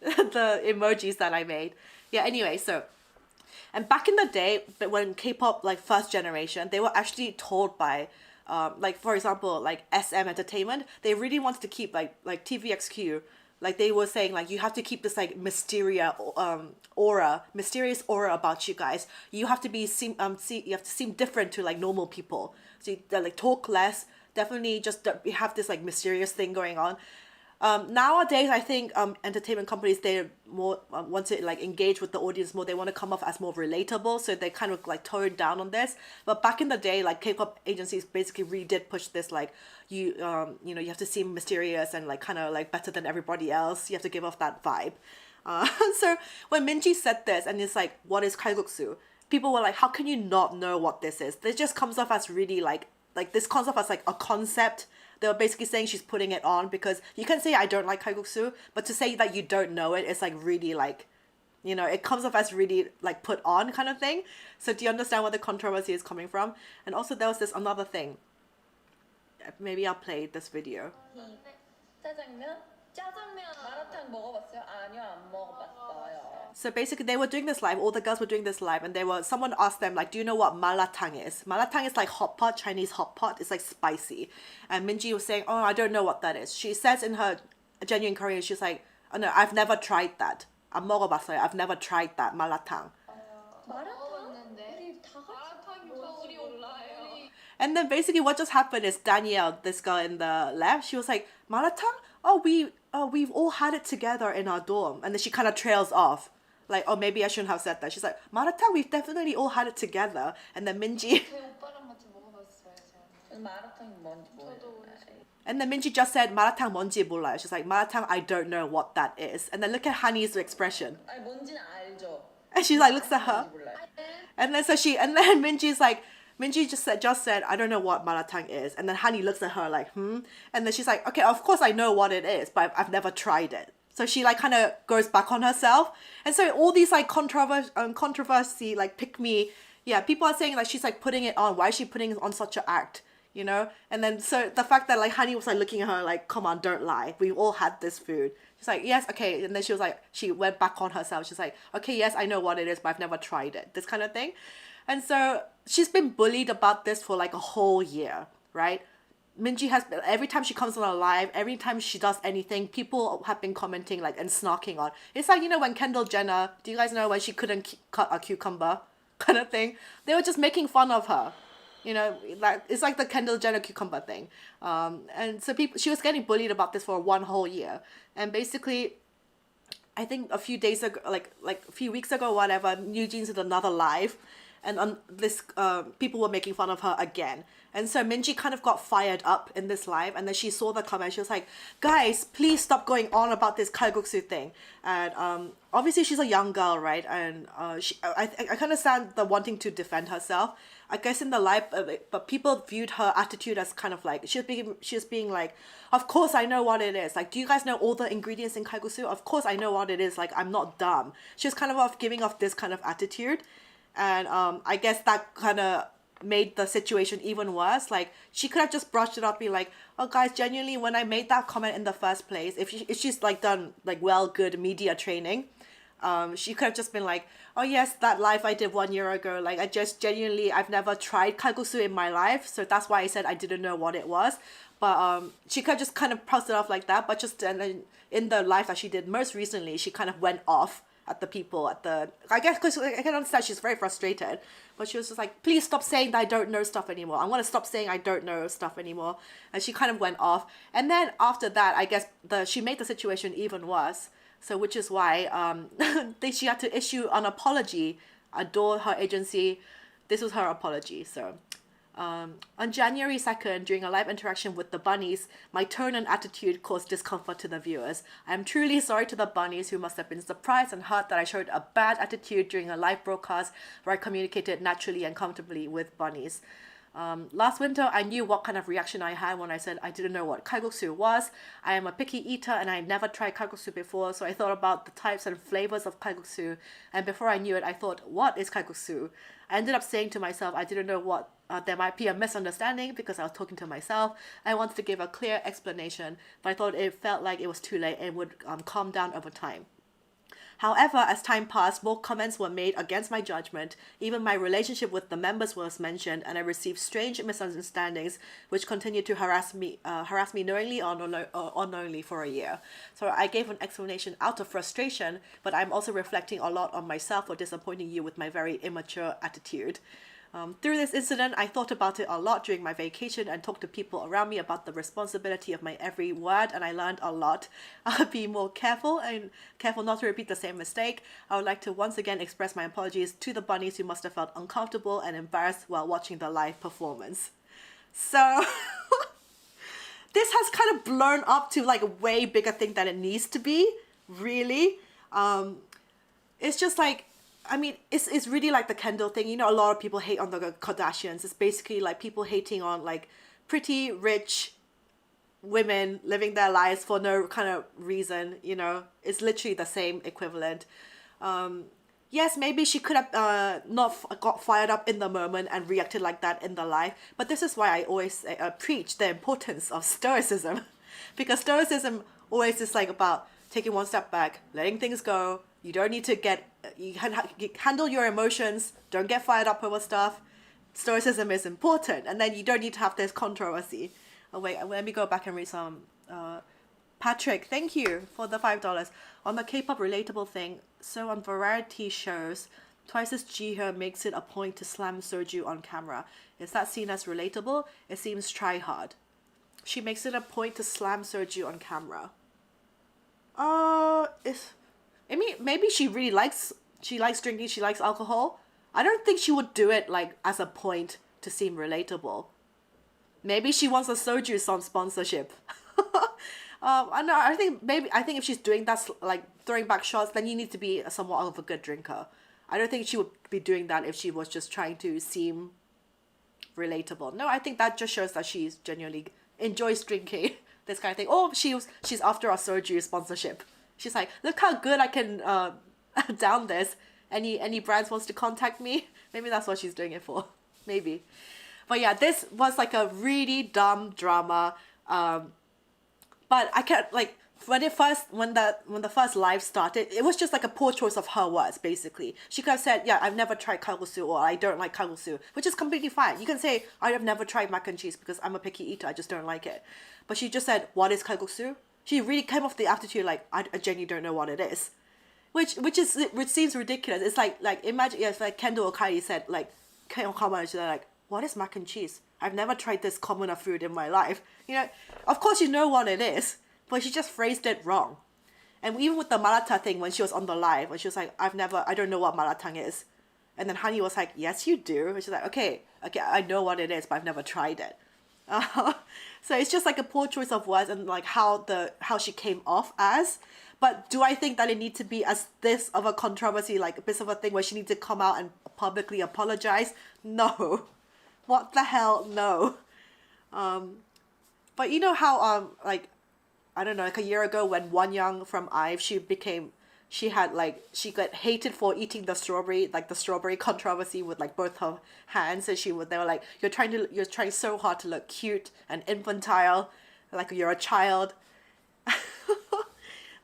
emojis that I made. Yeah, anyway, so, and back in the day, but when K-pop, like first generation, they were actually told by, like for example, like SM Entertainment, they really wanted to keep like TVXQ, like they were saying like, you have to keep this like mysterious aura about you guys. You have to you have to seem different to like normal people. So you like talk less. Definitely just have this like mysterious thing going on. Nowadays, I think entertainment companies, they more want to like engage with the audience more. They want to come off as more relatable, so they kind of like tone down on this. But back in the day, like K-pop agencies basically really did push this like, you know, you have to seem mysterious and like kind of like better than everybody else. You have to give off that vibe. So when Minji said this, and it's like, what is kalguksu? People were like, how can you not know what this is? This just comes off as really like like this concept as like a concept. They were basically saying she's putting it on because you can say I don't like kalguksu, but to say that you don't know it is like really like, you know, it comes off as really like put on kind of thing. So do you understand where the controversy is coming from? And also there was this another thing. Maybe I'll play this video. 짜장면? 짜장면 마라탕 먹어봤어요? 아니요, 안 먹어봤어요. So basically they were doing this live, all the girls were doing this live, and someone asked them like, do you know what malatang is? Malatang is like hot pot, Chinese hot pot. It's like spicy. And Minji was saying, oh, I don't know what that is. She says in her genuine Korean, she's like, oh no, I've never tried that. 안 먹어봤어요. I've never tried that malatang. And then basically what just happened is Danielle, this girl in the left, she was like, malatang? Oh, we've all had it together in our dorm. And then she kind of trails off. Like, oh, maybe I shouldn't have said that. She's like, maratang, we've definitely all had it together. And then Minji... And then Minji just said, maratang 뭔지 몰라요. She's like, maratang, I don't know what that is. And then look at Hani's expression. And she like looks at her. And then Minji's like, Minji just said, I don't know what maratang is. And then Hani looks at her like, And then she's like, okay, of course I know what it is, but I've never tried it. So she like kind of goes back on herself. And so all these like controversy, like pick me. Yeah, people are saying like she's like putting it on. Why is she putting on such an act? You know? And then so the fact that like Hani was like looking at her like, come on, don't lie. We've all had this food. She's like, yes, okay. And then she was like, she went back on herself. She's like, okay, yes, I know what it is, but I've never tried it. This kind of thing. And so she's been bullied about this for like a whole year, right? Minji has, every time she comes on a live, every time she does anything, people have been commenting like and snarking on. It's like, you know, when Kendall Jenner, do you guys know when she couldn't cut a cucumber kind of thing? They were just making fun of her. You know, like it's like the Kendall Jenner cucumber thing. And so she was getting bullied about this for one whole year. And basically, I think a few days ago, like a few weeks ago, whatever, New Jeans did another live. And on this, people were making fun of her again. And so Minji kind of got fired up in this live. And then she saw the comment. She was like, guys, please stop going on about this kalguksu thing. And obviously she's a young girl, right? And I can understand the wanting to defend herself. I guess in the live, but people viewed her attitude as kind of like, she was being like, of course I know what it is. Like, do you guys know all the ingredients in kalguksu? Of course I know what it is. Like, I'm not dumb. She was kind of giving off this kind of attitude. And I guess that kind of made the situation even worse. Like, she could have just brushed it up, be like, oh guys, genuinely, when I made that comment in the first place, if she's like done like good media training, she could have just been like, oh yes, that live I did 1 year ago, like I just genuinely, I've never tried kalguksu in my life, so that's why I said I didn't know what it was. But she could have just kind of passed it off like that. But just in the live that she did most recently, she kind of went off at the people I guess because I can understand she's very frustrated, but she was just like, please stop saying that I don't know stuff anymore. I want to stop saying I don't know stuff anymore. And she kind of went off. And then after that, I guess she made the situation even worse. So which is why she had to issue an apology. Adore her agency. This was her apology. So on January 2nd, during a live interaction with the bunnies, my tone and attitude caused discomfort to the viewers. I am truly sorry to the bunnies who must have been surprised and hurt that I showed a bad attitude during a live broadcast where I communicated naturally and comfortably with bunnies. Last winter, I knew what kind of reaction I had when I said I didn't know what kalguksu was. I am a picky eater and I never tried kalguksu before, so I thought about the types and flavors of kalguksu, and before I knew it, I thought, what is kalguksu? I ended up saying to myself, I didn't know what, there might be a misunderstanding because I was talking to myself. I wanted to give a clear explanation, but I thought it felt like it was too late and would calm down over time. However, as time passed, more comments were made against my judgment. Even my relationship with the members was mentioned, and I received strange misunderstandings, which continued to harass me knowingly or unknowingly for a year. So I gave an explanation out of frustration, but I'm also reflecting a lot on myself for disappointing you with my very immature attitude. Through this incident, I thought about it a lot during my vacation and talked to people around me about the responsibility of my every word, and I learned a lot. I'll be more careful not to repeat the same mistake. I would like to once again express my apologies to the bunnies who must have felt uncomfortable and embarrassed while watching the live performance. So this has kind of blown up to like a way bigger thing than it needs to be, really. It's just like, I mean, it's really like the Kendall thing. You know, a lot of people hate on the Kardashians. It's basically like people hating on like pretty rich women living their lives for no kind of reason. You know, it's literally the same equivalent. Yes, maybe she could have not got fired up in the moment and reacted like that in the life. But this is why I always preach the importance of stoicism, because stoicism always is like about taking one step back, letting things go. You don't need to you handle your emotions. Don't get fired up over stuff. Stoicism is important, and then you don't need to have this controversy. Oh wait, let me go back and read some. Patrick, thank you for the $5. On the K-pop relatable thing, so on variety shows, Twice's Jihyo makes it a point to slam Soju on camera. Is that seen as relatable? It seems try hard. She makes it a point to slam Soju on camera. I mean, maybe she likes drinking, she likes alcohol. I don't think she would do it like as a point to seem relatable. Maybe she wants a Soju sponsorship. I know. I think if she's doing that, like throwing back shots, then you need to be somewhat of a good drinker. I don't think she would be doing that if she was just trying to seem relatable. No, I think that just shows that she's genuinely enjoys drinking. This kind of thing. Oh, she's after a Soju sponsorship. She's like, look how good I can down this. Any brands wants to contact me? Maybe that's what she's doing it for. Maybe. But yeah, this was like a really dumb drama. But I can't like when the first live started, it was just like a poor choice of her words. Basically, she could have said, "Yeah, I've never tried kalguksu," or "I don't like kalguksu," which is completely fine. You can say, "I have never tried mac and cheese because I'm a picky eater. I just don't like it." But she just said, "What is kalguksu?" She really came off the attitude like, "I genuinely don't know what it is," which seems ridiculous. It's like imagine if like Kendall or Kylie said like, they're like, "What is mac and cheese? I've never tried this commoner food in my life." You know, of course you know what it is, but she just phrased it wrong. And even with the Malata thing, when she was on the live, when she was like, I don't know what Malatang is. And then Honey was like, yes, you do. And she's like, okay, I know what it is, but I've never tried it. So it's just like a poor choice of words and like how she came off as. But do I think that it needs to be as this of a controversy, like a bit of a thing where she needs to come out and publicly apologize? No. What the hell? No. But you know how like I don't know, like a year ago when One Young from IVE, she got hated for eating the strawberry controversy with like both her hands, and they were like, you're trying so hard to look cute and infantile, like you're a child.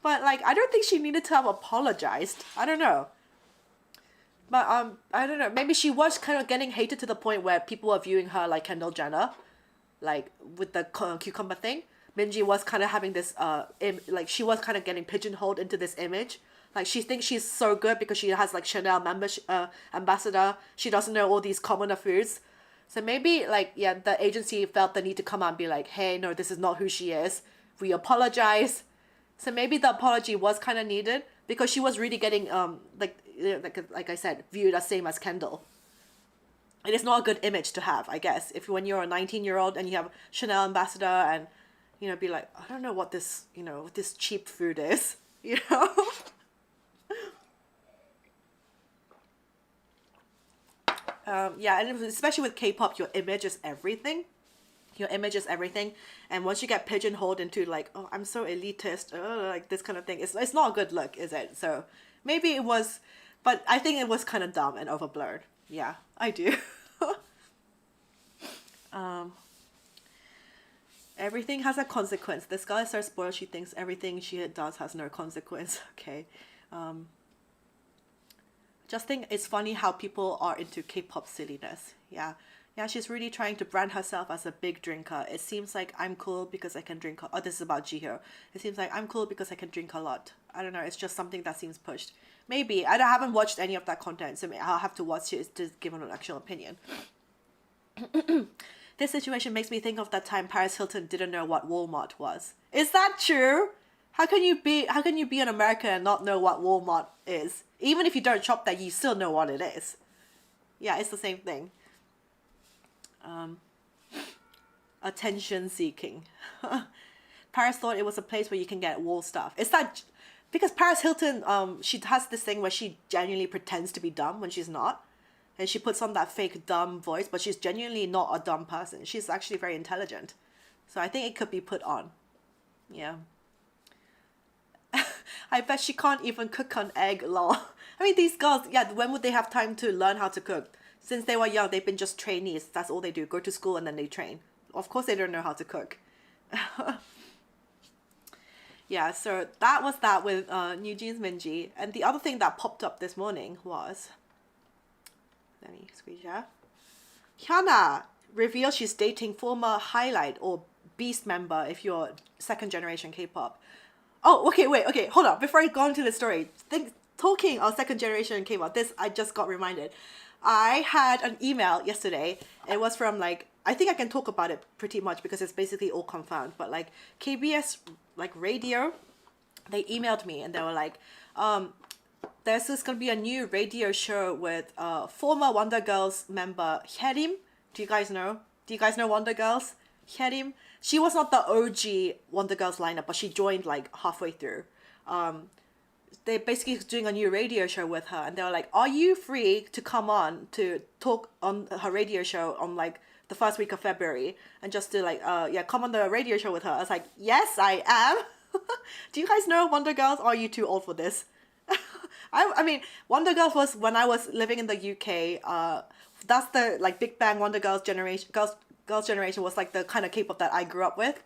But like I don't think she needed to have apologized. I don't know. But I don't know, maybe she was kind of getting hated to the point where people were viewing her like Kendall Jenner, like with the cucumber thing. Minji was kind of having this like she was kind of getting pigeonholed into this image. Like she thinks she's so good because she has like Chanel ambassador. She doesn't know all these commoner foods. So maybe like yeah, the agency felt the need to come out and be like, hey, no, this is not who she is. We apologize. So maybe the apology was kind of needed because she was really getting like I said, viewed as same as Kendall. It is not a good image to have, I guess, if when you're a 19-year-old and you have Chanel ambassador and you know be like, I don't know what this cheap food is, you know. Yeah, and especially with K-pop, your image is everything. Your image is everything, and once you get pigeonholed into like, oh, I'm so elitist, like this kind of thing, it's not a good look, is it? So maybe it was, but I think it was kind of dumb and overblown. Yeah, I do. Everything has a consequence. This girl is so spoiled. She thinks everything she does has no consequence. Okay. Just think it's funny how people are into K-pop silliness. Yeah. Yeah, she's really trying to brand herself as a big drinker. It seems like I'm cool because I can drink. Oh, this is about Jihyo. It seems like I'm cool because I can drink a lot. I don't know. It's just something that seems pushed. Maybe. I haven't watched any of that content, so I'll have to watch it to give an actual opinion. This situation makes me think of that time Paris Hilton didn't know what Walmart was. Is that true? How can you be an American and not know what Walmart is? Even if you don't shop there, you still know what it is. Yeah, it's the same thing. Attention seeking. Paris thought it was a place where you can get wall stuff. Is that because Paris Hilton, she has this thing where she genuinely pretends to be dumb when she's not. And she puts on that fake dumb voice, but she's genuinely not a dumb person. She's actually very intelligent. So I think it could be put on. Yeah. I bet she can't even cook an egg, lol. I mean, these girls, yeah, when would they have time to learn how to cook? Since they were young, they've been just trainees. That's all they do. Go to school and then they train. Of course they don't know how to cook. Yeah, so that was that with New Jeans Minji. And the other thing that popped up this morning was... Let me squeeze that. Hyuna reveals she's dating former Highlight or Beast member if you're second generation K-pop. Oh, okay, wait, okay, hold on. Before I go into the story, talking of second generation K-pop, this I just got reminded. I had an email yesterday. It was from like, I think I can talk about it pretty much because it's basically all confirmed. But like KBS like radio, they emailed me and they were like, there's this gonna be a new radio show with former Wonder Girls member Hyerim. Do you guys know? Do you guys know Wonder Girls? Hyerim. She was not the OG Wonder Girls lineup, but she joined like halfway through. They're basically doing a new radio show with her, and they were like, "Are you free to come on to talk on her radio show on like the first week of February and just to like yeah, come on the radio show with her?" I was like, "Yes, I am." Do you guys know Wonder Girls? Or are you too old for this? I mean, Wonder Girls was when I was living in the UK. That's the like Big Bang Wonder Girls generation. Girls generation was like the kind of K-pop that I grew up with.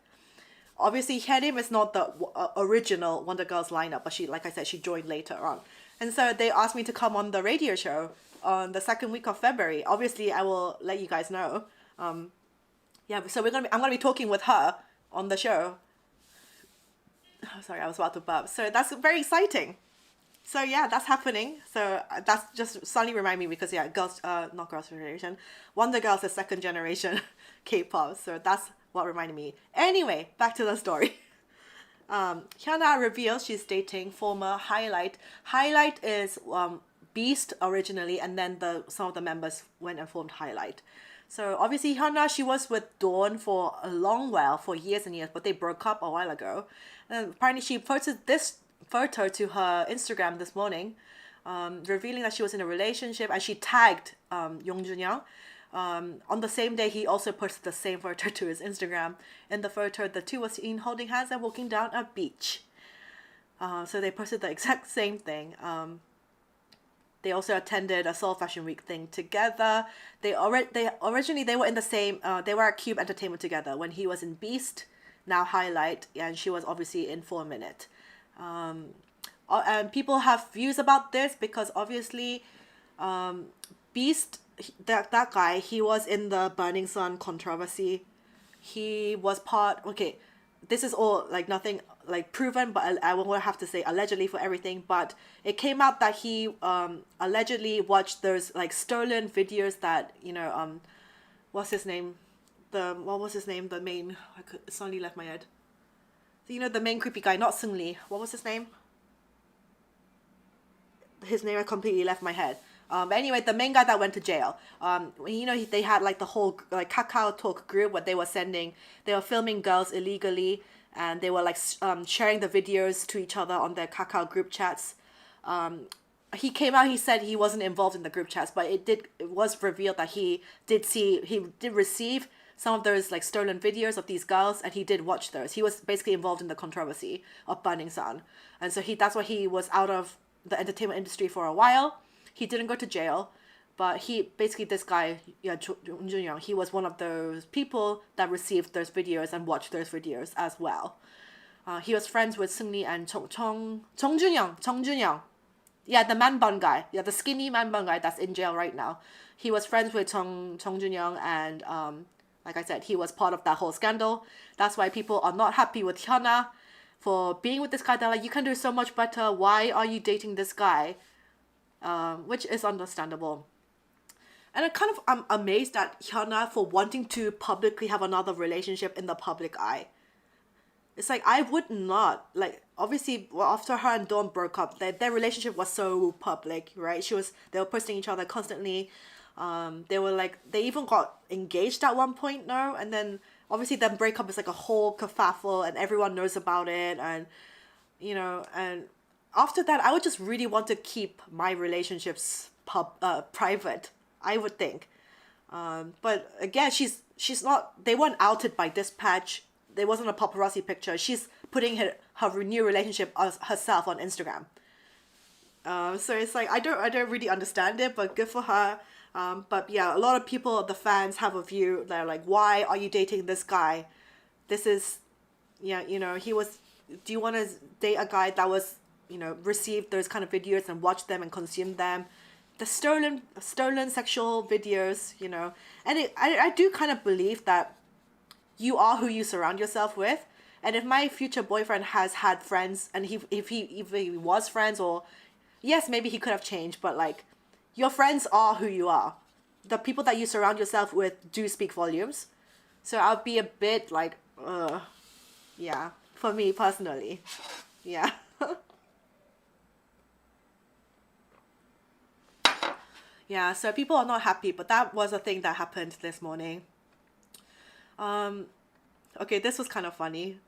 Obviously, Hyerim is not the original Wonder Girls lineup, but she, like I said, she joined later on. And so they asked me to come on the radio show on the second week of February. Obviously, I will let you guys know. Yeah, so I'm gonna be talking with her on the show. Oh, sorry, I was about to burp. So that's very exciting. So yeah, that's happening. So that's just suddenly remind me because yeah, not girls generation, Wonder Girls is second generation K-pop. So that's what reminded me. Anyway, back to the story. Hyuna reveals she's dating former Highlight. Highlight is Beast originally, and then some of the members went and formed Highlight. So obviously Hyuna, she was with Dawn for a long while, for years and years, but they broke up a while ago. And apparently she posted this photo to her Instagram this morning, revealing that she was in a relationship, and she tagged Yong Junyoung. On the same day, he also posted the same photo to his Instagram. In the photo, the two were seen holding hands and walking down a beach. So they posted the exact same thing. They also attended a Seoul Fashion Week thing together. They originally were in the same. They were at Cube Entertainment together when he was in Beast, now Highlight, and she was obviously in 4 Minute. And people have views about this because obviously, Beast, that guy, he was in the Burning Sun controversy. He was part. Okay, this is all like nothing like proven, but I won't have to say allegedly for everything. But it came out that he allegedly watched those like stolen videos that what's his name? What was his name? The main. It suddenly left my head. The main creepy guy, not Seung Lee. What was his name? His name completely left my head. Anyway, the main guy that went to jail. They had like the whole like Kakao Talk group where they were filming girls illegally, and they were like sharing the videos to each other on their Kakao group chats. He came out. He said he wasn't involved in the group chats, but it was revealed that he did receive some of those like stolen videos of these girls, and he did watch those. He was basically involved in the controversy of Burning Sun, and so that's why he was out of the entertainment industry for a while. He didn't go to jail, but this guy, Jung Junyoung, he was one of those people that received those videos and watched those videos as well. He was friends with Seung Lee and Jung Junyoung. Yeah, the man bun guy. Yeah, the skinny man bun guy that's in jail right now. He was friends with Jung Junyoung, and like I said, he was part of that whole scandal. That's why people are not happy with Hyuna for being with this guy. They're like, you can do so much better. Why are you dating this guy? Which is understandable. And I'm amazed at Hyuna for wanting to publicly have another relationship in the public eye. It's like, I would not. Like, obviously, after her and Dawn broke up, their relationship was so public, right? They were posting each other constantly. They even got engaged at one point now, and then obviously their breakup is like a whole kerfuffle, and everyone knows about it, and and after that, I would just really want to keep my relationships private, I would think. But again, she's not. They weren't outed by Dispatch. There wasn't a paparazzi picture. She's putting her new relationship as herself on Instagram. So it's like I don't really understand it, but good for her. But yeah, a lot of people, the fans, have a view. They're like, why are you dating this guy? This is, yeah, he was. Do you want to date a guy that was, received those kind of videos and watch them and consume them? The stolen sexual videos, and I do kind of believe that you are who you surround yourself with. And if my future boyfriend has had friends, and if he was friends, or yes, maybe he could have changed, but like, your friends are who you are. The people that you surround yourself with do speak volumes. So I'll be a bit like, yeah, for me personally, yeah. Yeah, so people are not happy, but that was a thing that happened this morning. Okay, this was kind of funny.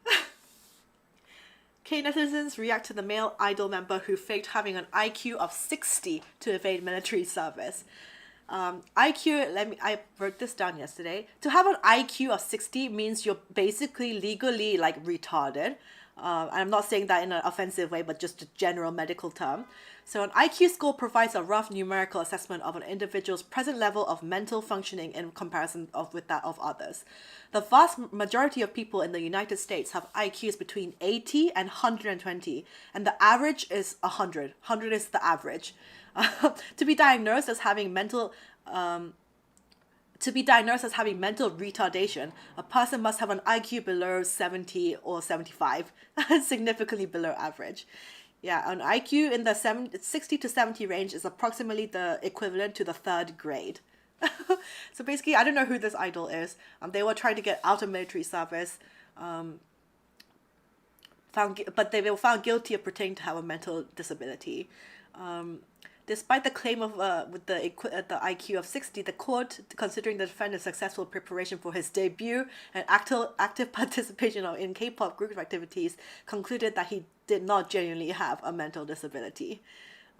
K-netizens react to the male idol member who faked having an IQ of 60 to evade military service. I wrote this down yesterday. To have an IQ of 60 means you're basically legally like retarded. I'm not saying that in an offensive way, but just a general medical term. So an IQ score provides a rough numerical assessment of an individual's present level of mental functioning in comparison with that of others. The vast majority of people in the United States have IQs between 80 and 120, and the average is 100. 100 is the average. To be diagnosed as having mental retardation, a person must have an IQ below 70 or 75, significantly below average. Yeah, an IQ in the 60 to 70 range is approximately the equivalent to the third grade. So basically, I don't know who this idol is. They were trying to get out of military service, but they were found guilty of pretending to have a mental disability. Despite the claim of with the IQ of 60, the court, considering the defendant's successful preparation for his debut and active participation in K-pop group activities, concluded that he did not genuinely have a mental disability.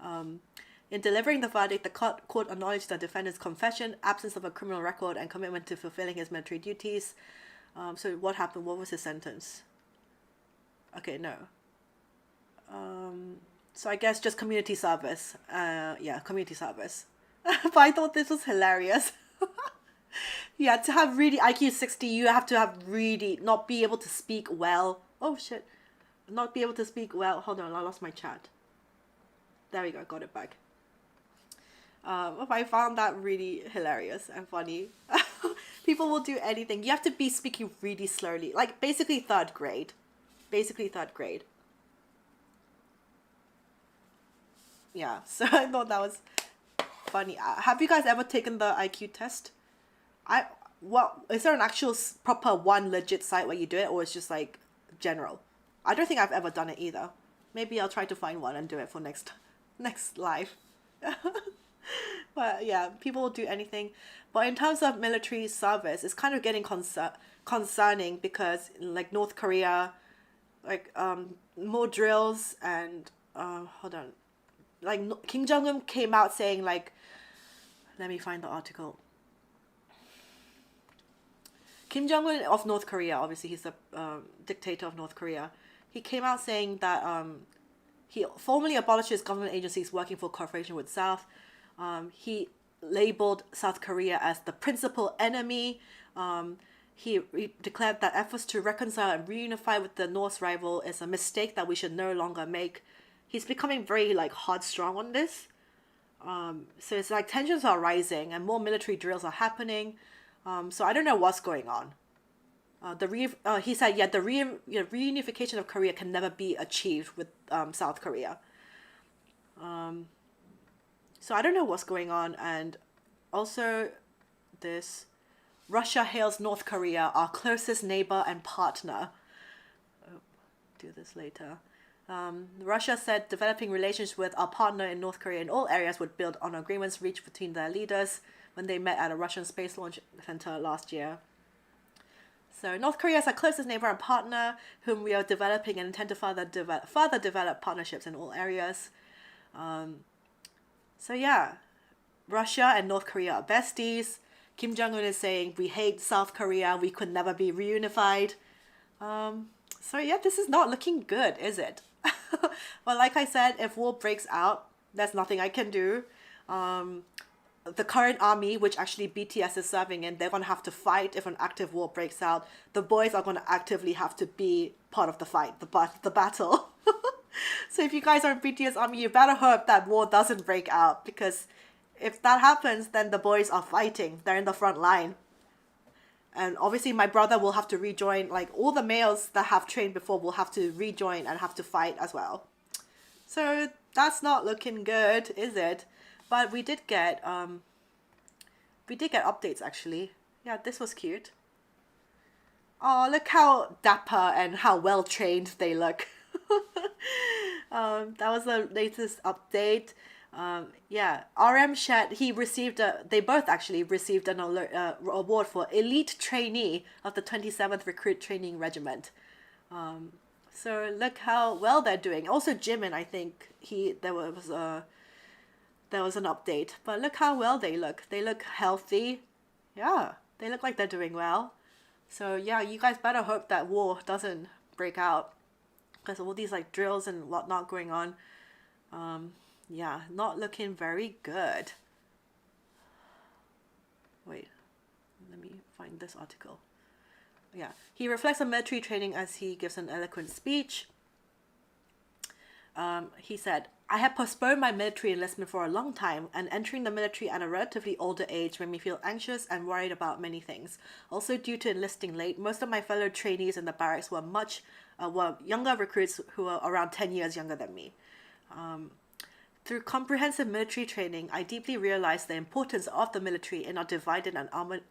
In delivering the verdict, the court acknowledged the defendant's confession, absence of a criminal record, and commitment to fulfilling his military duties. So what happened? What was his sentence? Okay, no. So I guess just community service. Yeah, community service. But I thought this was hilarious. Yeah, to have really IQ 60, you have to have really not be able to speak well. Oh shit. Not be able to speak well. Hold on, I lost my chat. There we go, got it back. I found that really hilarious and funny. People will do anything. You have to be speaking really slowly. Like basically third grade. Yeah, so I thought that was funny. Have you guys ever taken the IQ test? Is there an actual proper one legit site where you do it, or it's just like general? I don't think I've ever done it either. Maybe I'll try to find one and do it for next live. But yeah, people will do anything. But in terms of military service, it's kind of getting concerning because like North Korea, like more drills and hold on. Like Kim Jong-un came out saying like, let me find the article. Kim Jong-un of North Korea, obviously he's the dictator of North Korea. He came out saying that he formally abolishes government agencies working for cooperation with South. He labeled South Korea as the principal enemy. He declared that efforts to reconcile and reunify with the North's rival is a mistake that we should no longer make. He's becoming very like headstrong on this. So it's like tensions are rising and more military drills are happening. So I don't know what's going on. He said, the reunification of Korea can never be achieved with South Korea. So I don't know what's going on. And also this, Russia hails North Korea, our closest neighbor and partner. Do this later. Russia said developing relations with our partner in North Korea in all areas would build on agreements reached between their leaders when they met at a Russian space launch center last year. So North Korea is our closest neighbor and partner, whom we are developing and intend to further develop partnerships in all areas. So yeah, Russia and North Korea are besties. Kim Jong-un is saying we hate South Korea, we could never be reunified. So yeah, this is not looking good, is it? Well, like I said, if war breaks out, there's nothing I can do. The current army, which actually BTS is serving in, they're going to have to fight if an active war breaks out. The boys are going to actively have to be part of the fight, the battle. So if you guys are in BTS army, you better hope that war doesn't break out, because if that happens, then the boys are fighting. They're in the front line. And obviously my brother will have to rejoin, like all the males that have trained before will have to rejoin and have to fight as well. So that's not looking good, is it? But we did get updates actually. Yeah, this was cute. Oh, look how dapper and how well trained they look. That was the latest update. Yeah, RM Shed, they both actually received an award for Elite Trainee of the 27th Recruit Training Regiment. So look how well they're doing. Also Jimin, I think there was an update, but look how well they look. They look healthy. Yeah, they look like they're doing well. So yeah, you guys better hope that war doesn't break out, because all these like drills and whatnot going on. Yeah, not looking very good. Wait, let me find this article. Yeah, he reflects on military training as he gives an eloquent speech. He said, I had postponed my military enlistment for a long time, and entering the military at a relatively older age made me feel anxious and worried about many things. Also, due to enlisting late, most of my fellow trainees in the barracks were younger recruits who were around 10 years younger than me. Through comprehensive military training, I deeply realized the importance of the military in our divided and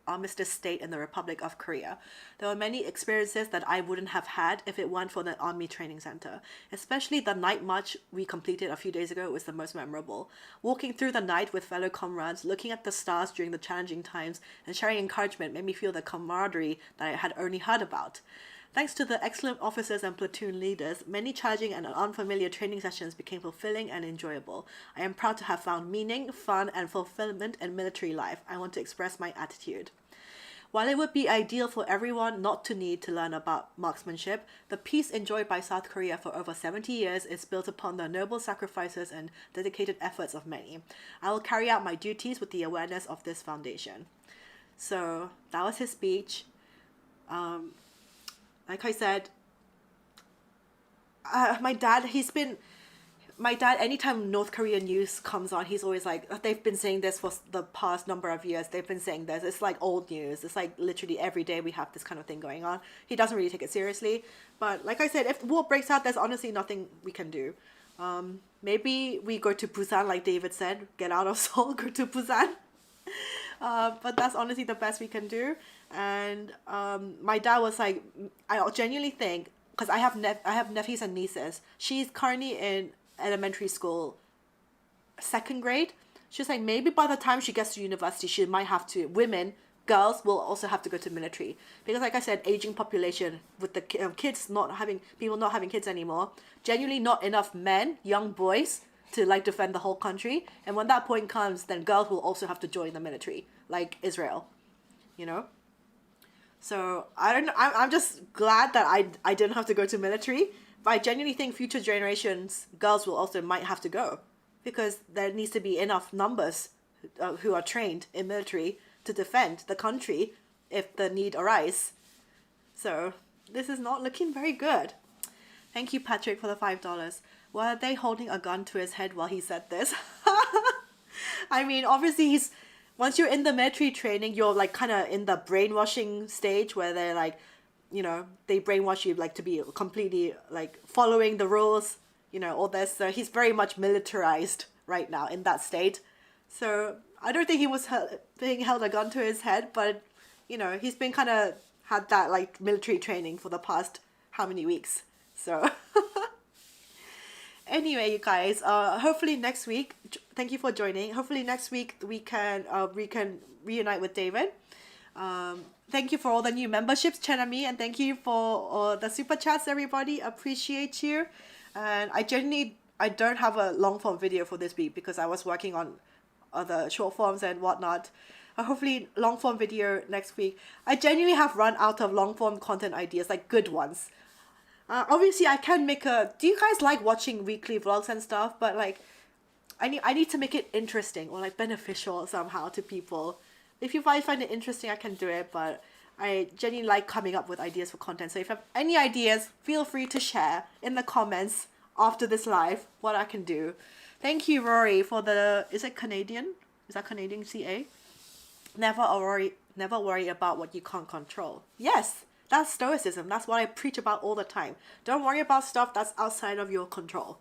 armistice state in the Republic of Korea. There were many experiences that I wouldn't have had if it weren't for the Army Training Center. Especially the night march we completed a few days ago was the most memorable. Walking through the night with fellow comrades, looking at the stars during the challenging times, and sharing encouragement made me feel the camaraderie that I had only heard about. Thanks to the excellent officers and platoon leaders, many challenging and unfamiliar training sessions became fulfilling and enjoyable. I am proud to have found meaning, fun, and fulfillment in military life. I want to express my attitude. While it would be ideal for everyone not to need to learn about marksmanship, the peace enjoyed by South Korea for over 70 years is built upon the noble sacrifices and dedicated efforts of many. I will carry out my duties with the awareness of this foundation. So that was his speech. Like I said, my dad, anytime North Korean news comes on, he's always like, they've been saying this for the past number of years. They've been saying this. It's like old news. It's like literally every day we have this kind of thing going on. He doesn't really take it seriously. But like I said, if war breaks out, there's honestly nothing we can do. Maybe we go to Busan, like David said, get out of Seoul, go to Busan. But that's honestly the best we can do. And my dad was like, I genuinely think, because I have nephews and nieces. She's currently in elementary school, 2nd grade. She's like, maybe by the time she gets to university, she might have to. Girls will also have to go to military, because like I said, aging population with the people not having kids anymore. Genuinely, not enough men, young boys, to like defend the whole country. And when that point comes, then girls will also have to join the military, like Israel, you know. So I'm just glad that I didn't have to go to military. But I genuinely think future generations, girls will also might have to go, because there needs to be enough numbers who are trained in military to defend the country if the need arises. So this is not looking very good. Thank you, Patrick, for the $5. Were they holding a gun to his head while he said this? I mean, obviously once you're in the military training, you're like kind of in the brainwashing stage where they're like, you know, they brainwash you like to be completely like following the rules, you know, all this. So he's very much militarized right now in that state. So I don't think he was being held a gun to his head, but you know, he's been kind of had that like military training for the past how many weeks. So anyway, you guys, hopefully next week, thank you for joining. Hopefully next week we can reunite with David. thank you for all the new memberships, Chanami, and thank you for the super chats, everybody. Appreciate you. And I don't have a long form video for this week because I was working on other short forms and whatnot. Hopefully long form video next week. I genuinely have run out of long form content ideas, like good ones. Obviously I can make a, do you guys like watching weekly vlogs and stuff? But like, I need to make it interesting or like beneficial somehow to people. If you guys find it interesting, I can do it, but I genuinely like coming up with ideas for content. So if you have any ideas, feel free to share in the comments after this live what I can do. Thank you, Rory, for the, is it Canadian? Is that Canadian CA? Never worry about what you can't control. Yes, that's stoicism. That's what I preach about all the time. Don't worry about stuff that's outside of your control.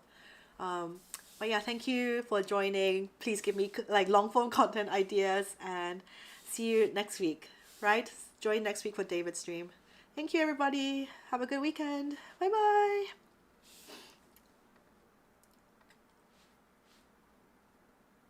But yeah, thank you for joining. Please give me like long form content ideas and see you next week, right? Join next week for David's stream. Thank you, everybody. Have a good weekend. Bye bye.